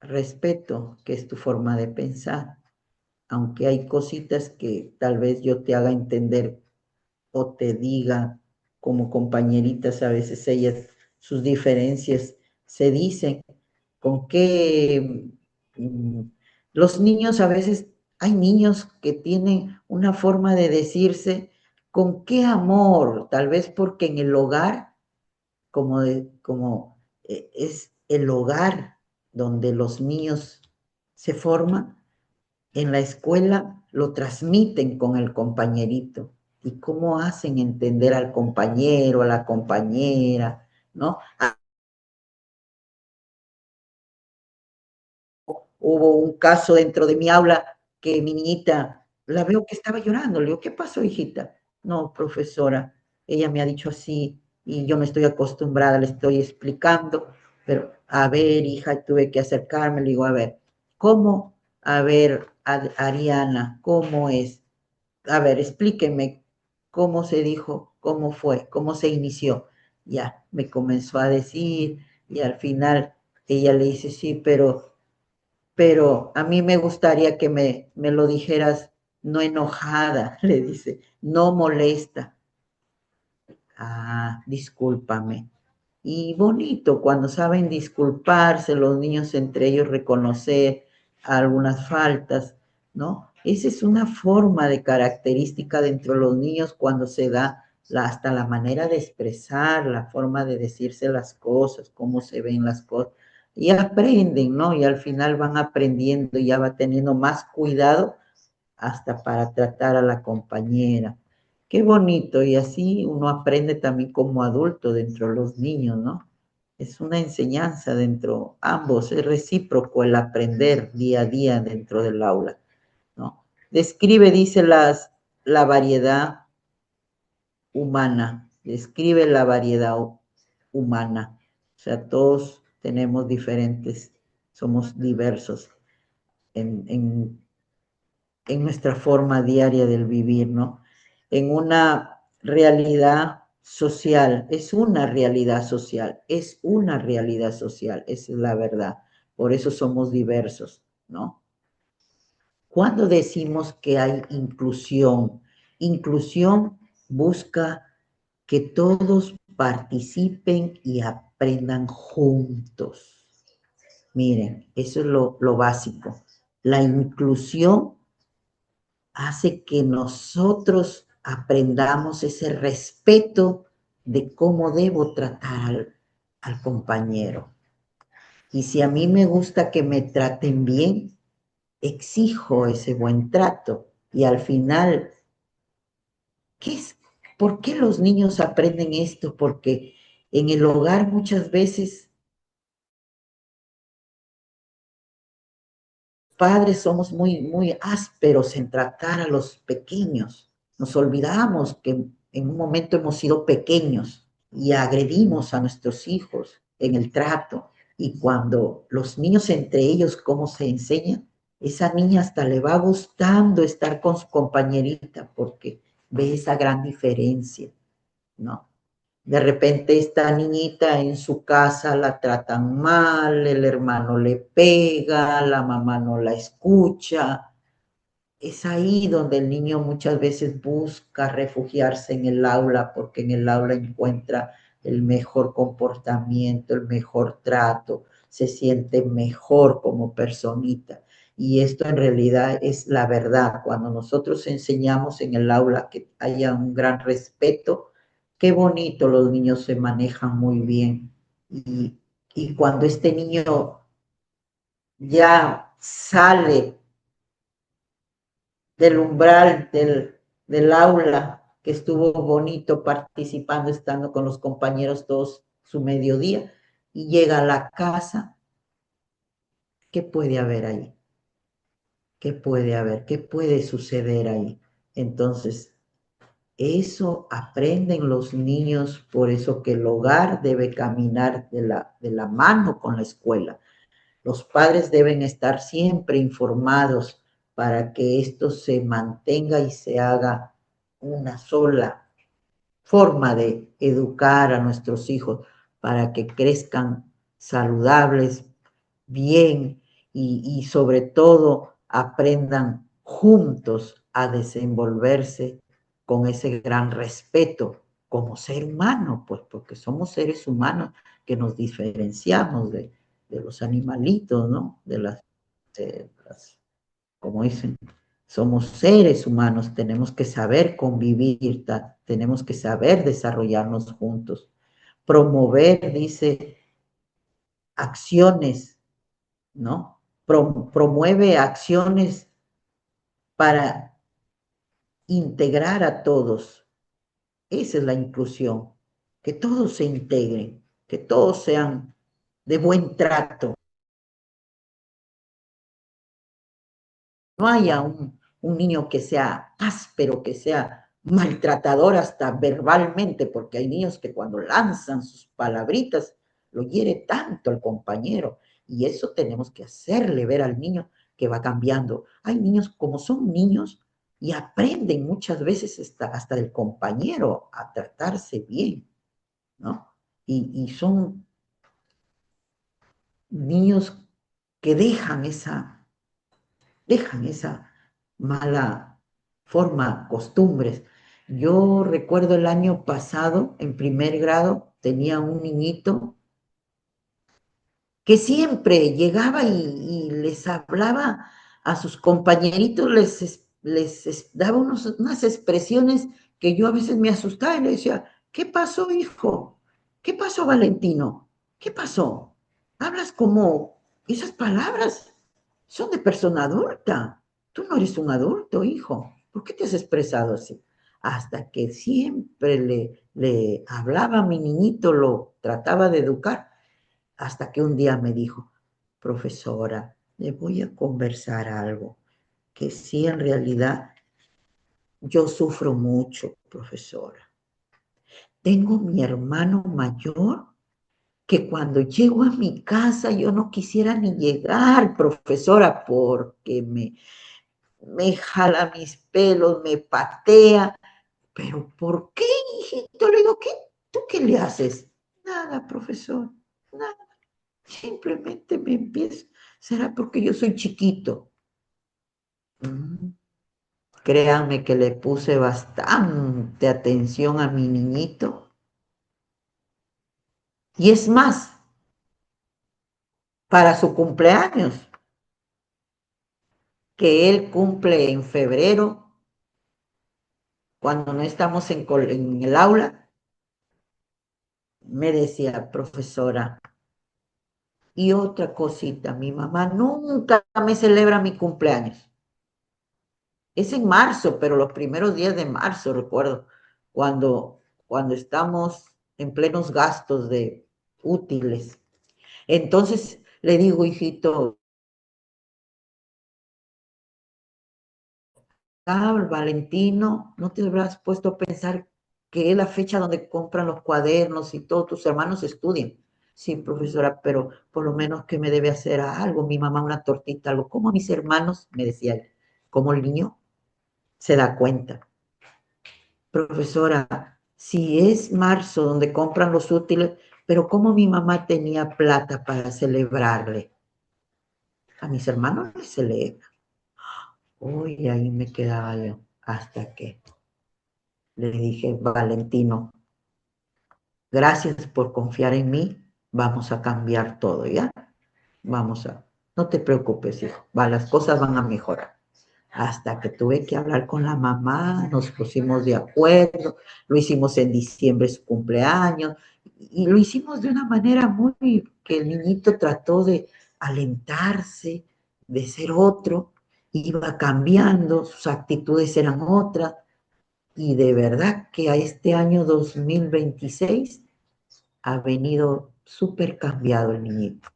respeto que es tu forma de pensar, aunque hay cositas que tal vez yo te haga entender o te diga como compañeritas, a veces ellas, sus diferencias se dicen, con qué los niños a veces, hay niños que tienen una forma de decirse, con qué amor, tal vez porque en el hogar, como es el hogar donde los niños se forman, en la escuela lo transmiten con el compañerito y cómo hacen entender al compañero, a la compañera, ¿no? Hubo un caso dentro de mi aula que mi niñita, la veo que estaba llorando, le digo, ¿qué pasó, hijita? No, profesora, ella me ha dicho así y yo no estoy acostumbrada, le estoy explicando, pero a ver, hija, tuve que acercarme, le digo, a ver, ¿cómo? A ver, Ariana, ¿cómo es? A ver, explíqueme cómo se dijo, cómo fue, cómo se inició. Ya, me comenzó a decir y al final ella le dice, sí, pero a mí me gustaría que me lo dijeras no enojada, le dice, no molesta. Ah, discúlpame. Y bonito cuando saben disculparse los niños entre ellos, reconocer algunas faltas, ¿no? Esa es una forma de característica dentro de los niños cuando se da hasta la manera de expresar, la forma de decirse las cosas, cómo se ven las cosas. Y aprenden, ¿no? Y al final van aprendiendo y ya va teniendo más cuidado hasta para tratar a la compañera. Qué bonito, y así uno aprende también como adulto dentro de los niños, ¿no? Es una enseñanza dentro, ambos, es recíproco el aprender día a día dentro del aula, ¿no? Describe, dice, la variedad humana, describe la variedad humana, o sea, todos tenemos diferentes, somos diversos en nuestra forma diaria del vivir, ¿no? En una realidad social, es una realidad social, es una realidad social, esa es la verdad. Por eso somos diversos, ¿no? Cuando decimos que hay inclusión, inclusión busca que todos participen y aprendan juntos. Miren, eso es lo básico. La inclusión hace que nosotros aprendamos ese respeto de cómo debo tratar al compañero. Y si a mí me gusta que me traten bien, exijo ese buen trato. Y al final, ¿qué es? ¿Por qué los niños aprenden esto? Porque en el hogar muchas veces padres somos muy ásperos en tratar a los pequeños. Nos olvidamos que en un momento hemos sido pequeños y agredimos a nuestros hijos en el trato. Y cuando los niños entre ellos, ¿cómo se enseñan? Esa niña hasta le va gustando estar con su compañerita porque ve esa gran diferencia, ¿no? De repente esta niñita en su casa la tratan mal, el hermano le pega, la mamá no la escucha. Es ahí donde el niño muchas veces busca refugiarse en el aula porque en el aula encuentra el mejor comportamiento, el mejor trato, se siente mejor como personita. Y esto en realidad es la verdad. Cuando nosotros enseñamos en el aula que haya un gran respeto, qué bonito, los niños se manejan muy bien. Y cuando este niño ya sale del umbral del aula, que estuvo bonito participando, estando con los compañeros todos su mediodía, y llega a la casa, ¿qué puede haber ahí? ¿Qué puede haber? ¿Qué puede suceder ahí? Entonces, eso aprenden los niños, por eso que el hogar debe caminar de la mano con la escuela. Los padres deben estar siempre informados para que esto se mantenga y se haga una sola forma de educar a nuestros hijos para que crezcan saludables, bien y sobre todo aprendan juntos a desenvolverse con ese gran respeto como ser humano, pues porque somos seres humanos que nos diferenciamos de los animalitos, ¿no? Como dicen, somos seres humanos, tenemos que saber convivir, tenemos que saber desarrollarnos juntos, promover, dice, acciones, ¿no? Promueve acciones para integrar a todos. Esa es la inclusión, que todos se integren, que todos sean de buen trato. No haya un niño que sea áspero, que sea maltratador hasta verbalmente, porque hay niños que cuando lanzan sus palabritas lo hiere tanto al compañero, y eso tenemos que hacerle ver al niño que va cambiando. Hay niños como son niños y aprenden muchas veces hasta del compañero a tratarse bien, ¿no? Y son niños que dejan esa mala forma, costumbres. Yo recuerdo el año pasado, en primer grado, tenía un niñito que siempre llegaba y les hablaba a sus compañeritos, les daba unas expresiones que yo a veces me asustaba y le decía, ¿qué pasó, hijo? ¿Qué pasó, Valentino? ¿Qué pasó? Hablas como esas palabras son de persona adulta. Tú no eres un adulto, hijo. ¿Por qué te has expresado así? Hasta que siempre le hablaba a mi niñito, lo trataba de educar, hasta que un día me dijo, profesora, le voy a conversar algo, que sí, en realidad yo sufro mucho, profesora. Tengo mi hermano mayor que cuando llego a mi casa yo no quisiera ni llegar, profesora, porque me jala mis pelos, me patea. ¿Pero por qué, hijito? Le digo, ¿tú qué le haces? Nada, profesor, nada. Simplemente me empiezo. ¿Será porque yo soy chiquito? Créanme que le puse bastante atención a mi niñito. Y es más, para su cumpleaños, que él cumple en febrero, cuando no estamos en el aula, me decía, profesora, y otra cosita, mi mamá nunca me celebra mi cumpleaños. Es en marzo, pero los primeros días de marzo, recuerdo, cuando estamos en plenos gastos de útiles. Entonces le digo, hijito, Valentino, ¿no te habrás puesto a pensar que es la fecha donde compran los cuadernos y todos tus hermanos estudian? Sí, profesora, pero por lo menos que me debe hacer algo, mi mamá una tortita, algo, como mis hermanos, me decía él, como el niño se da cuenta. Profesora, si es marzo donde compran los útiles, pero ¿cómo mi mamá tenía plata para celebrarle? A mis hermanos les celebra. Uy, ahí me quedaba yo, hasta que le dije, Valentino, gracias por confiar en mí, vamos a cambiar todo, ¿ya? No te preocupes, hijo, las cosas van a mejorar. Hasta que tuve que hablar con la mamá, nos pusimos de acuerdo, lo hicimos en diciembre, su cumpleaños, y lo hicimos de una manera muy, que el niñito trató de alentarse, de ser otro, iba cambiando, sus actitudes eran otras, y de verdad que a este año 2026 ha venido súper cambiado el niñito.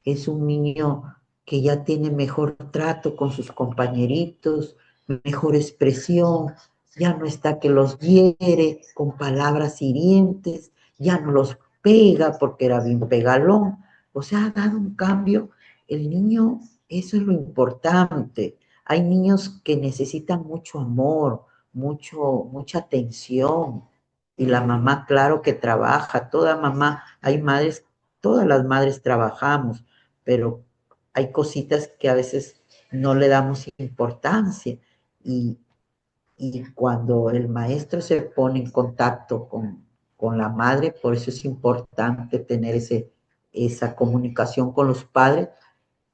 Es un niño que ya tiene mejor trato con sus compañeritos, mejor expresión, ya no está que los hiere con palabras hirientes, ya no los pega porque era bien pegalón, o sea, ha dado un cambio. El niño, eso es lo importante. Hay niños que necesitan mucho amor, mucha atención, y la mamá, claro que trabaja, toda mamá, hay madres, todas las madres trabajamos, pero hay cositas que a veces no le damos importancia, y Y cuando el maestro se pone en contacto con la madre, por eso es importante tener esa comunicación con los padres.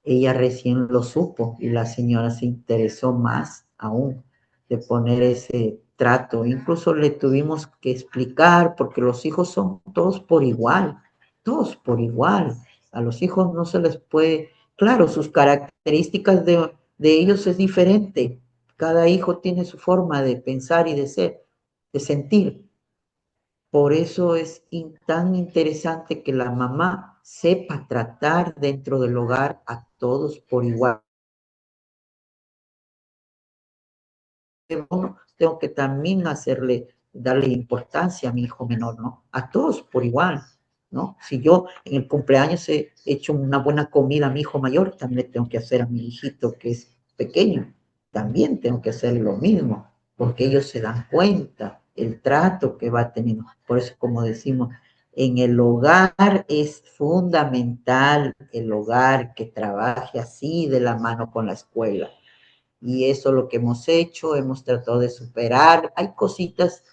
Ella recién lo supo y la señora se interesó más aún de poner ese trato. Incluso le tuvimos que explicar, porque los hijos son todos por igual, todos por igual. A los hijos no se les puede, claro, sus características de ellos es diferente. Cada hijo tiene su forma de pensar y de ser, de sentir. Por eso es tan interesante que la mamá sepa tratar dentro del hogar a todos por igual. Tengo que también darle importancia a mi hijo menor, ¿no? A todos por igual, ¿no? Si yo en el cumpleaños he hecho una buena comida a mi hijo mayor, también le tengo que hacer a mi hijito que es pequeño. También tengo que hacer lo mismo, porque ellos se dan cuenta el trato que va teniendo. Por eso, como decimos, en el hogar es fundamental el hogar que trabaje así de la mano con la escuela. Y eso es lo que hemos hecho, hemos tratado de superar. Hay cositas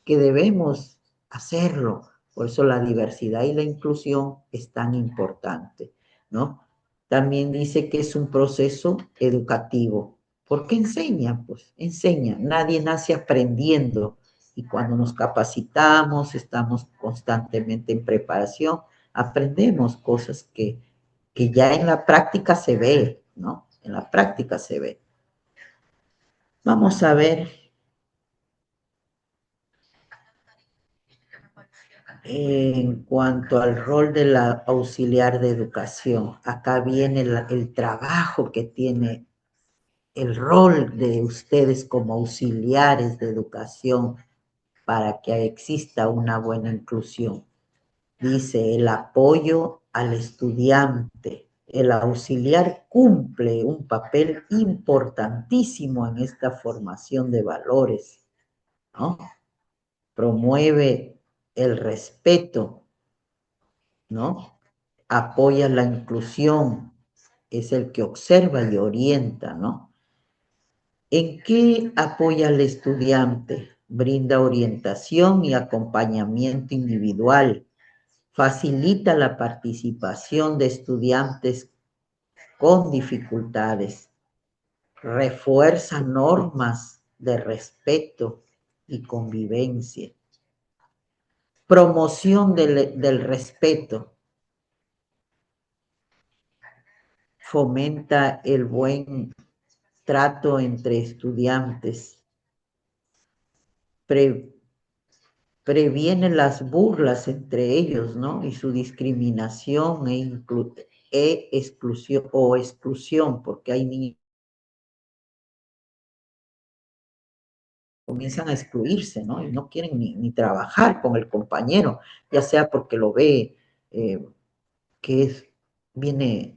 que debemos hacerlo. Por eso la diversidad y la inclusión es tan importante, ¿no? También dice que es un proceso educativo. ¿Por qué enseña? Pues enseña. Nadie nace aprendiendo. Y cuando nos capacitamos, estamos constantemente en preparación, aprendemos cosas que ya en la práctica se ve, ¿no? En la práctica se ve. Vamos a ver en cuanto al rol de la auxiliar de educación. Acá viene el trabajo que tiene el rol de ustedes como auxiliares de educación para que exista una buena inclusión. Dice el apoyo al estudiante. El auxiliar cumple un papel importantísimo en esta formación de valores, ¿no? Promueve el respeto, ¿no? Apoya la inclusión, es el que observa y orienta, ¿no? ¿En qué apoya al estudiante? Brinda orientación y acompañamiento individual, facilita la participación de estudiantes con dificultades, refuerza normas de respeto y convivencia, promoción del respeto, fomenta el buen trato entre estudiantes, previene las burlas entre ellos, ¿no? Y su discriminación exclusión, porque hay niños que comienzan a excluirse, ¿no? Y no quieren ni trabajar con el compañero, ya sea porque lo ve que viene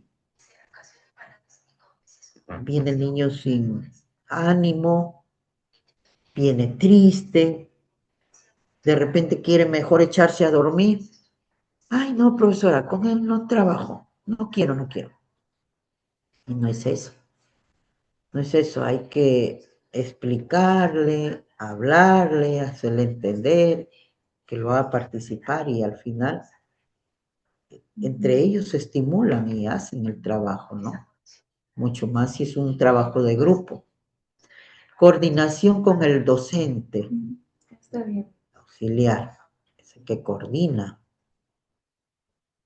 el niño sin ánimo, viene triste, de repente quiere mejor echarse a dormir. Ay, no, profesora, con él no trabajo, no quiero. Y no es eso, no es eso, hay que explicarle, hablarle, hacerle entender que lo va a participar y al final entre ellos se estimulan y hacen el trabajo, ¿no? Mucho más si es un trabajo de grupo. Coordinación con el docente. Está bien. Auxiliar, es el que coordina.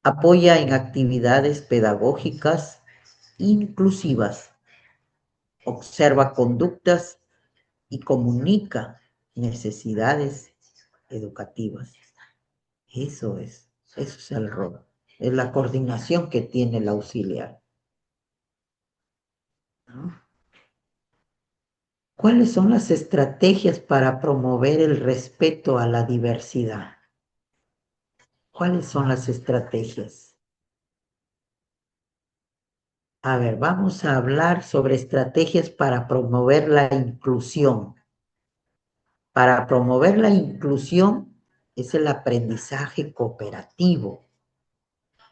Apoya en actividades pedagógicas inclusivas. Observa conductas y comunica necesidades educativas. Eso es el rol. Es la coordinación que tiene el auxiliar, ¿no? ¿Cuáles son las estrategias para promover el respeto a la diversidad? ¿Cuáles son las estrategias? A ver, vamos a hablar sobre estrategias para promover la inclusión. Para promover la inclusión es el aprendizaje cooperativo,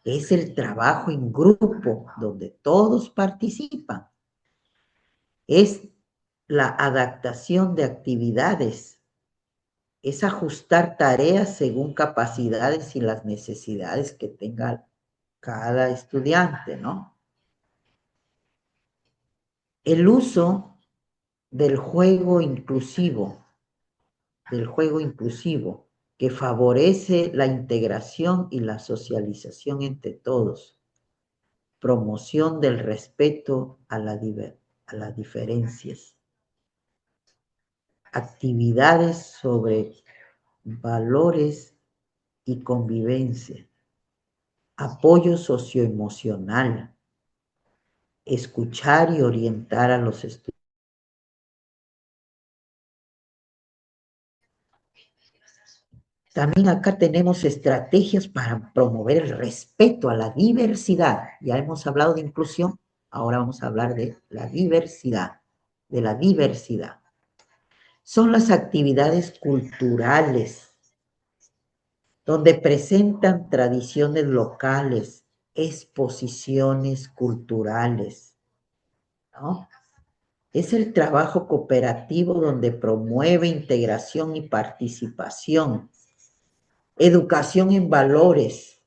es el trabajo en grupo donde todos participan. Es la adaptación de actividades, es ajustar tareas según capacidades y las necesidades que tenga cada estudiante, ¿no? El uso del juego inclusivo, que favorece la integración y la socialización entre todos, promoción del respeto a las diferencias, actividades sobre valores y convivencia, apoyo socioemocional, escuchar y orientar a los estudiantes. También acá tenemos estrategias para promover el respeto a la diversidad. Ya hemos hablado de inclusión, ahora vamos a hablar de la diversidad, Son las actividades culturales, donde presentan tradiciones locales, exposiciones culturales, ¿no? Es el trabajo cooperativo donde promueve integración y participación, educación en valores,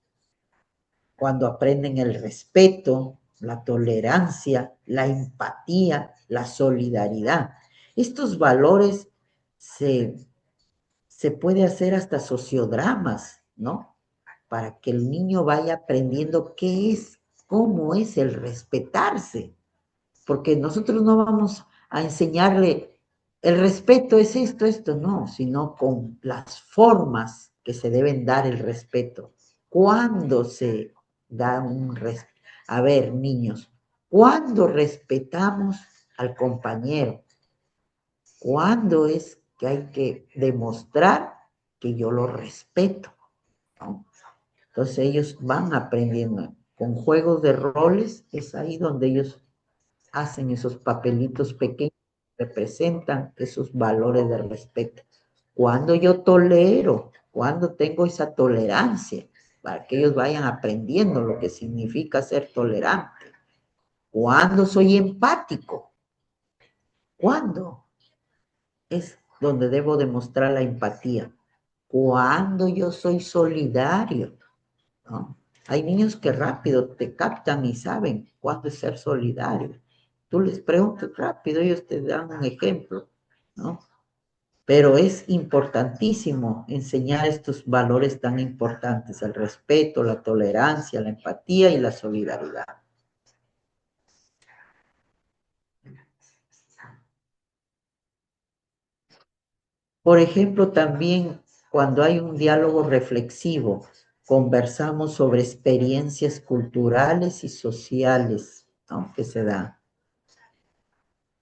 cuando aprenden el respeto, la tolerancia, la empatía, la solidaridad. Estos valores se puede hacer hasta sociodramas, ¿no? Para que el niño vaya aprendiendo qué es, cómo es el respetarse, porque nosotros no vamos a enseñarle el respeto es esto, no, sino con las formas que se deben dar el respeto. ¿Cuándo se da un respeto? A ver, niños, ¿cuándo respetamos al compañero? ¿Cuándo es que hay que demostrar que yo lo respeto? ¿No? Entonces ellos van aprendiendo. Con juegos de roles es ahí donde ellos hacen esos papelitos pequeños, representan esos valores de respeto. Cuando yo tolero, cuando tengo esa tolerancia, para que ellos vayan aprendiendo lo que significa ser tolerante. Cuando soy empático, cuando es donde debo demostrar la empatía. Cuando yo soy solidario, ¿no? Hay niños que rápido te captan y saben cuándo es ser solidario. Tú les preguntas rápido, ellos te dan un ejemplo, ¿no? Pero es importantísimo enseñar estos valores tan importantes, el respeto, la tolerancia, la empatía y la solidaridad. Por ejemplo, también cuando hay un diálogo reflexivo, conversamos sobre experiencias culturales y sociales, ¿no? Que se dan.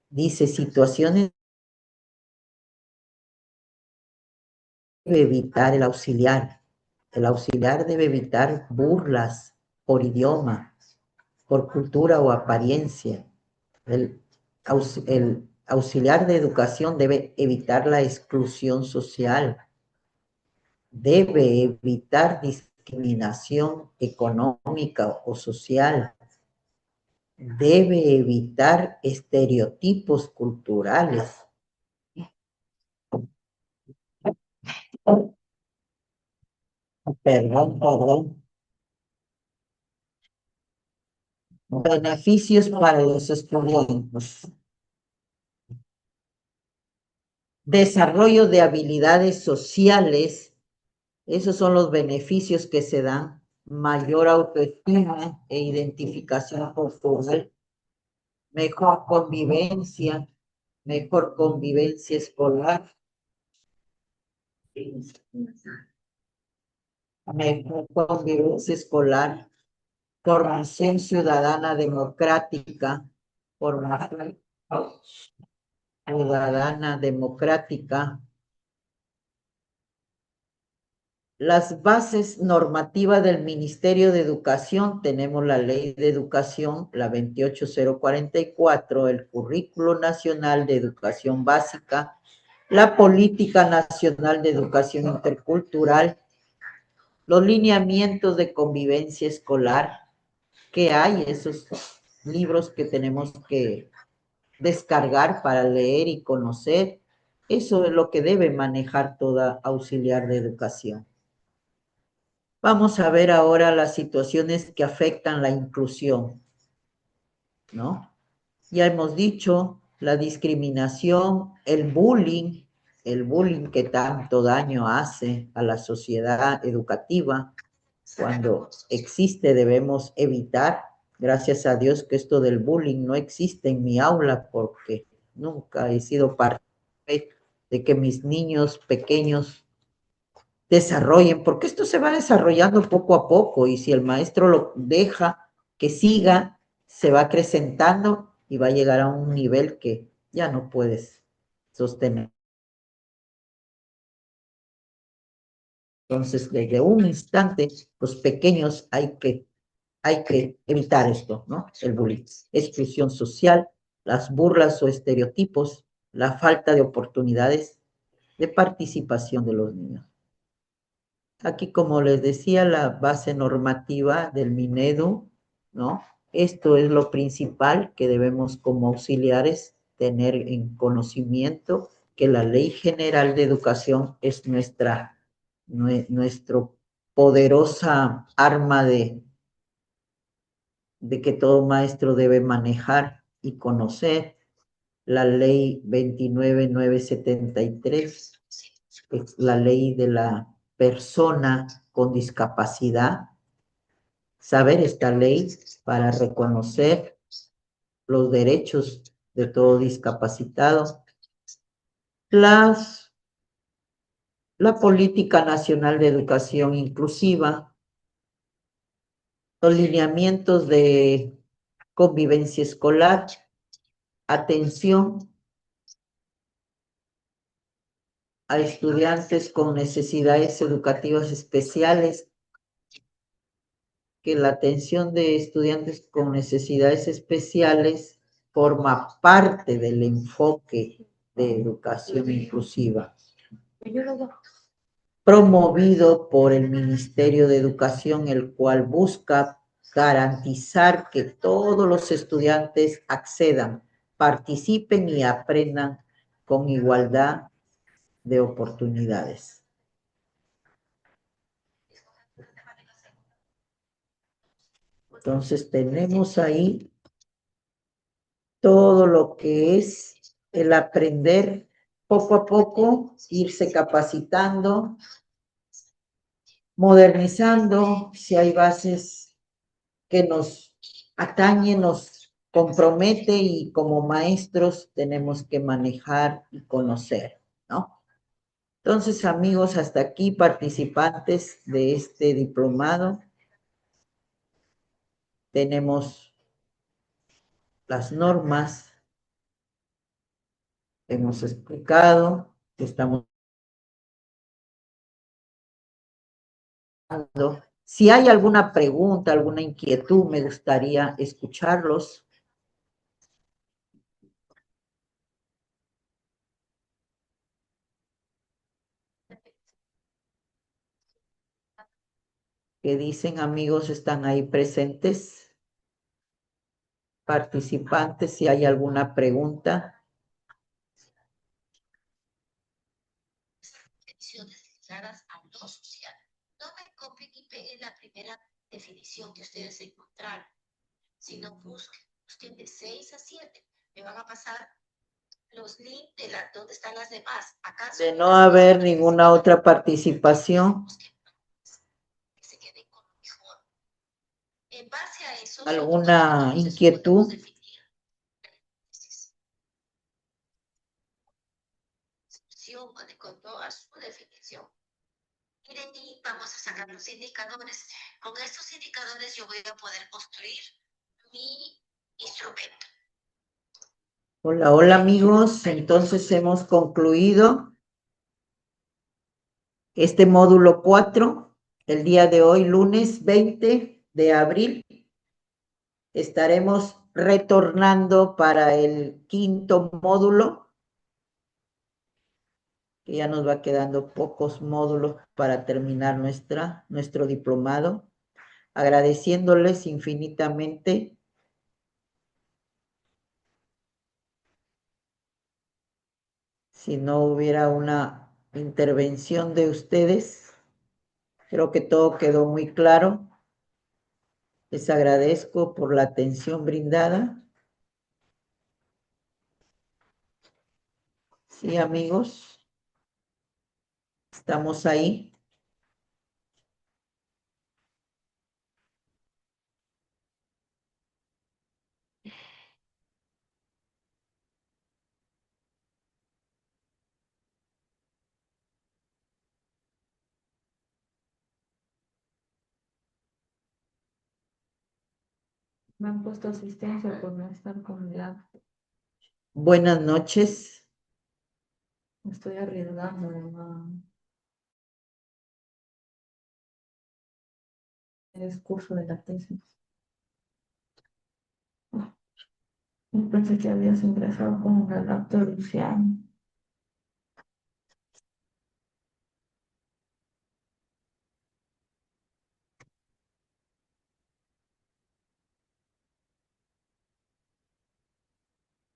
Dice, situaciones debe evitar el auxiliar. El auxiliar debe evitar burlas por idioma, por cultura o apariencia. El auxiliar de educación debe evitar la exclusión social. Debe evitar discriminación económica o social. Debe evitar estereotipos culturales. Perdón. Beneficios para los estudiantes. Desarrollo de habilidades sociales. Esos son los beneficios que se dan. Mayor autoestima e identificación cultural. Mejor convivencia escolar. Mejor convivencia escolar. Formación ciudadana democrática. Formación ciudadana democrática. Las bases normativas del Ministerio de Educación, tenemos la Ley de Educación, la 28044, el Currículo Nacional de Educación Básica, la Política Nacional de Educación Intercultural, los lineamientos de convivencia escolar, que hay esos libros que tenemos que descargar para leer y conocer. Eso es lo que debe manejar toda auxiliar de educación. Vamos a ver ahora las situaciones que afectan la inclusión, ¿no? Ya hemos dicho la discriminación, el bullying que tanto daño hace a la sociedad educativa. Cuando existe debemos evitar. Gracias a Dios que esto del bullying no existe en mi aula porque nunca he sido parte de que mis niños pequeños desarrollen, porque esto se va desarrollando poco a poco y si el maestro lo deja que siga, se va acrecentando y va a llegar a un nivel que ya no puedes sostener. Entonces, desde un instante, los pequeños hay que evitar esto, ¿no? El bullying, exclusión social, las burlas o estereotipos, la falta de oportunidades de participación de los niños. Aquí, como les decía, la base normativa del Minedu, ¿no? Esto es lo principal que debemos como auxiliares tener en conocimiento, que la Ley General de Educación es nuestro poderosa arma de que todo maestro debe manejar y conocer. La Ley 29973 es la ley de la persona con discapacidad, saber esta ley para reconocer los derechos de todo discapacitado. La Política Nacional de Educación Inclusiva, los lineamientos de convivencia escolar, atención a estudiantes con necesidades educativas especiales, que la atención de estudiantes con necesidades especiales forma parte del enfoque de educación inclusiva, promovido por el Ministerio de Educación, el cual busca garantizar que todos los estudiantes accedan, participen y aprendan con igualdad de oportunidades. Entonces tenemos ahí todo lo que es el aprender poco a poco, irse capacitando, modernizando, si hay bases que nos atañen, nos compromete y como maestros tenemos que manejar y conocer, ¿no? Entonces, amigos, hasta aquí participantes de este diplomado. Tenemos las normas, hemos explicado, estamos dando. Si hay alguna pregunta, alguna inquietud, me gustaría escucharlos. ¿Qué dicen, amigos? ¿Están ahí presentes? Participantes, si hay alguna pregunta. Definiciones ligadas a lo social. No me copien y peguen la primera definición que ustedes encontraron, sino busquen de 6 a 7. Me van a pasar los links de donde están las demás. ¿Acaso De no haber ninguna otra participación, que se queden con lo mejor? En base a eso, ¿alguna inquietud? Con toda su definición. Miren, y vamos a sacar los indicadores. Con estos indicadores yo voy a poder construir mi instrumento. Hola, hola, amigos. Entonces hemos concluido este módulo 4. El día de hoy, lunes 20 de abril, estaremos retornando para el 5.º módulo, que ya nos va quedando pocos módulos para terminar nuestro diplomado, agradeciéndoles infinitamente Si no hubiera una intervención de ustedes, creo que todo quedó muy claro. Les agradezco por la atención brindada. Sí, amigos, estamos ahí. Me han puesto asistencia por no estar con la... Buenas noches. Me estoy arriesgando, mamá. El curso de la tesis. Yo pensé que habías ingresado con el doctor Luciano.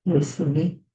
Les uní.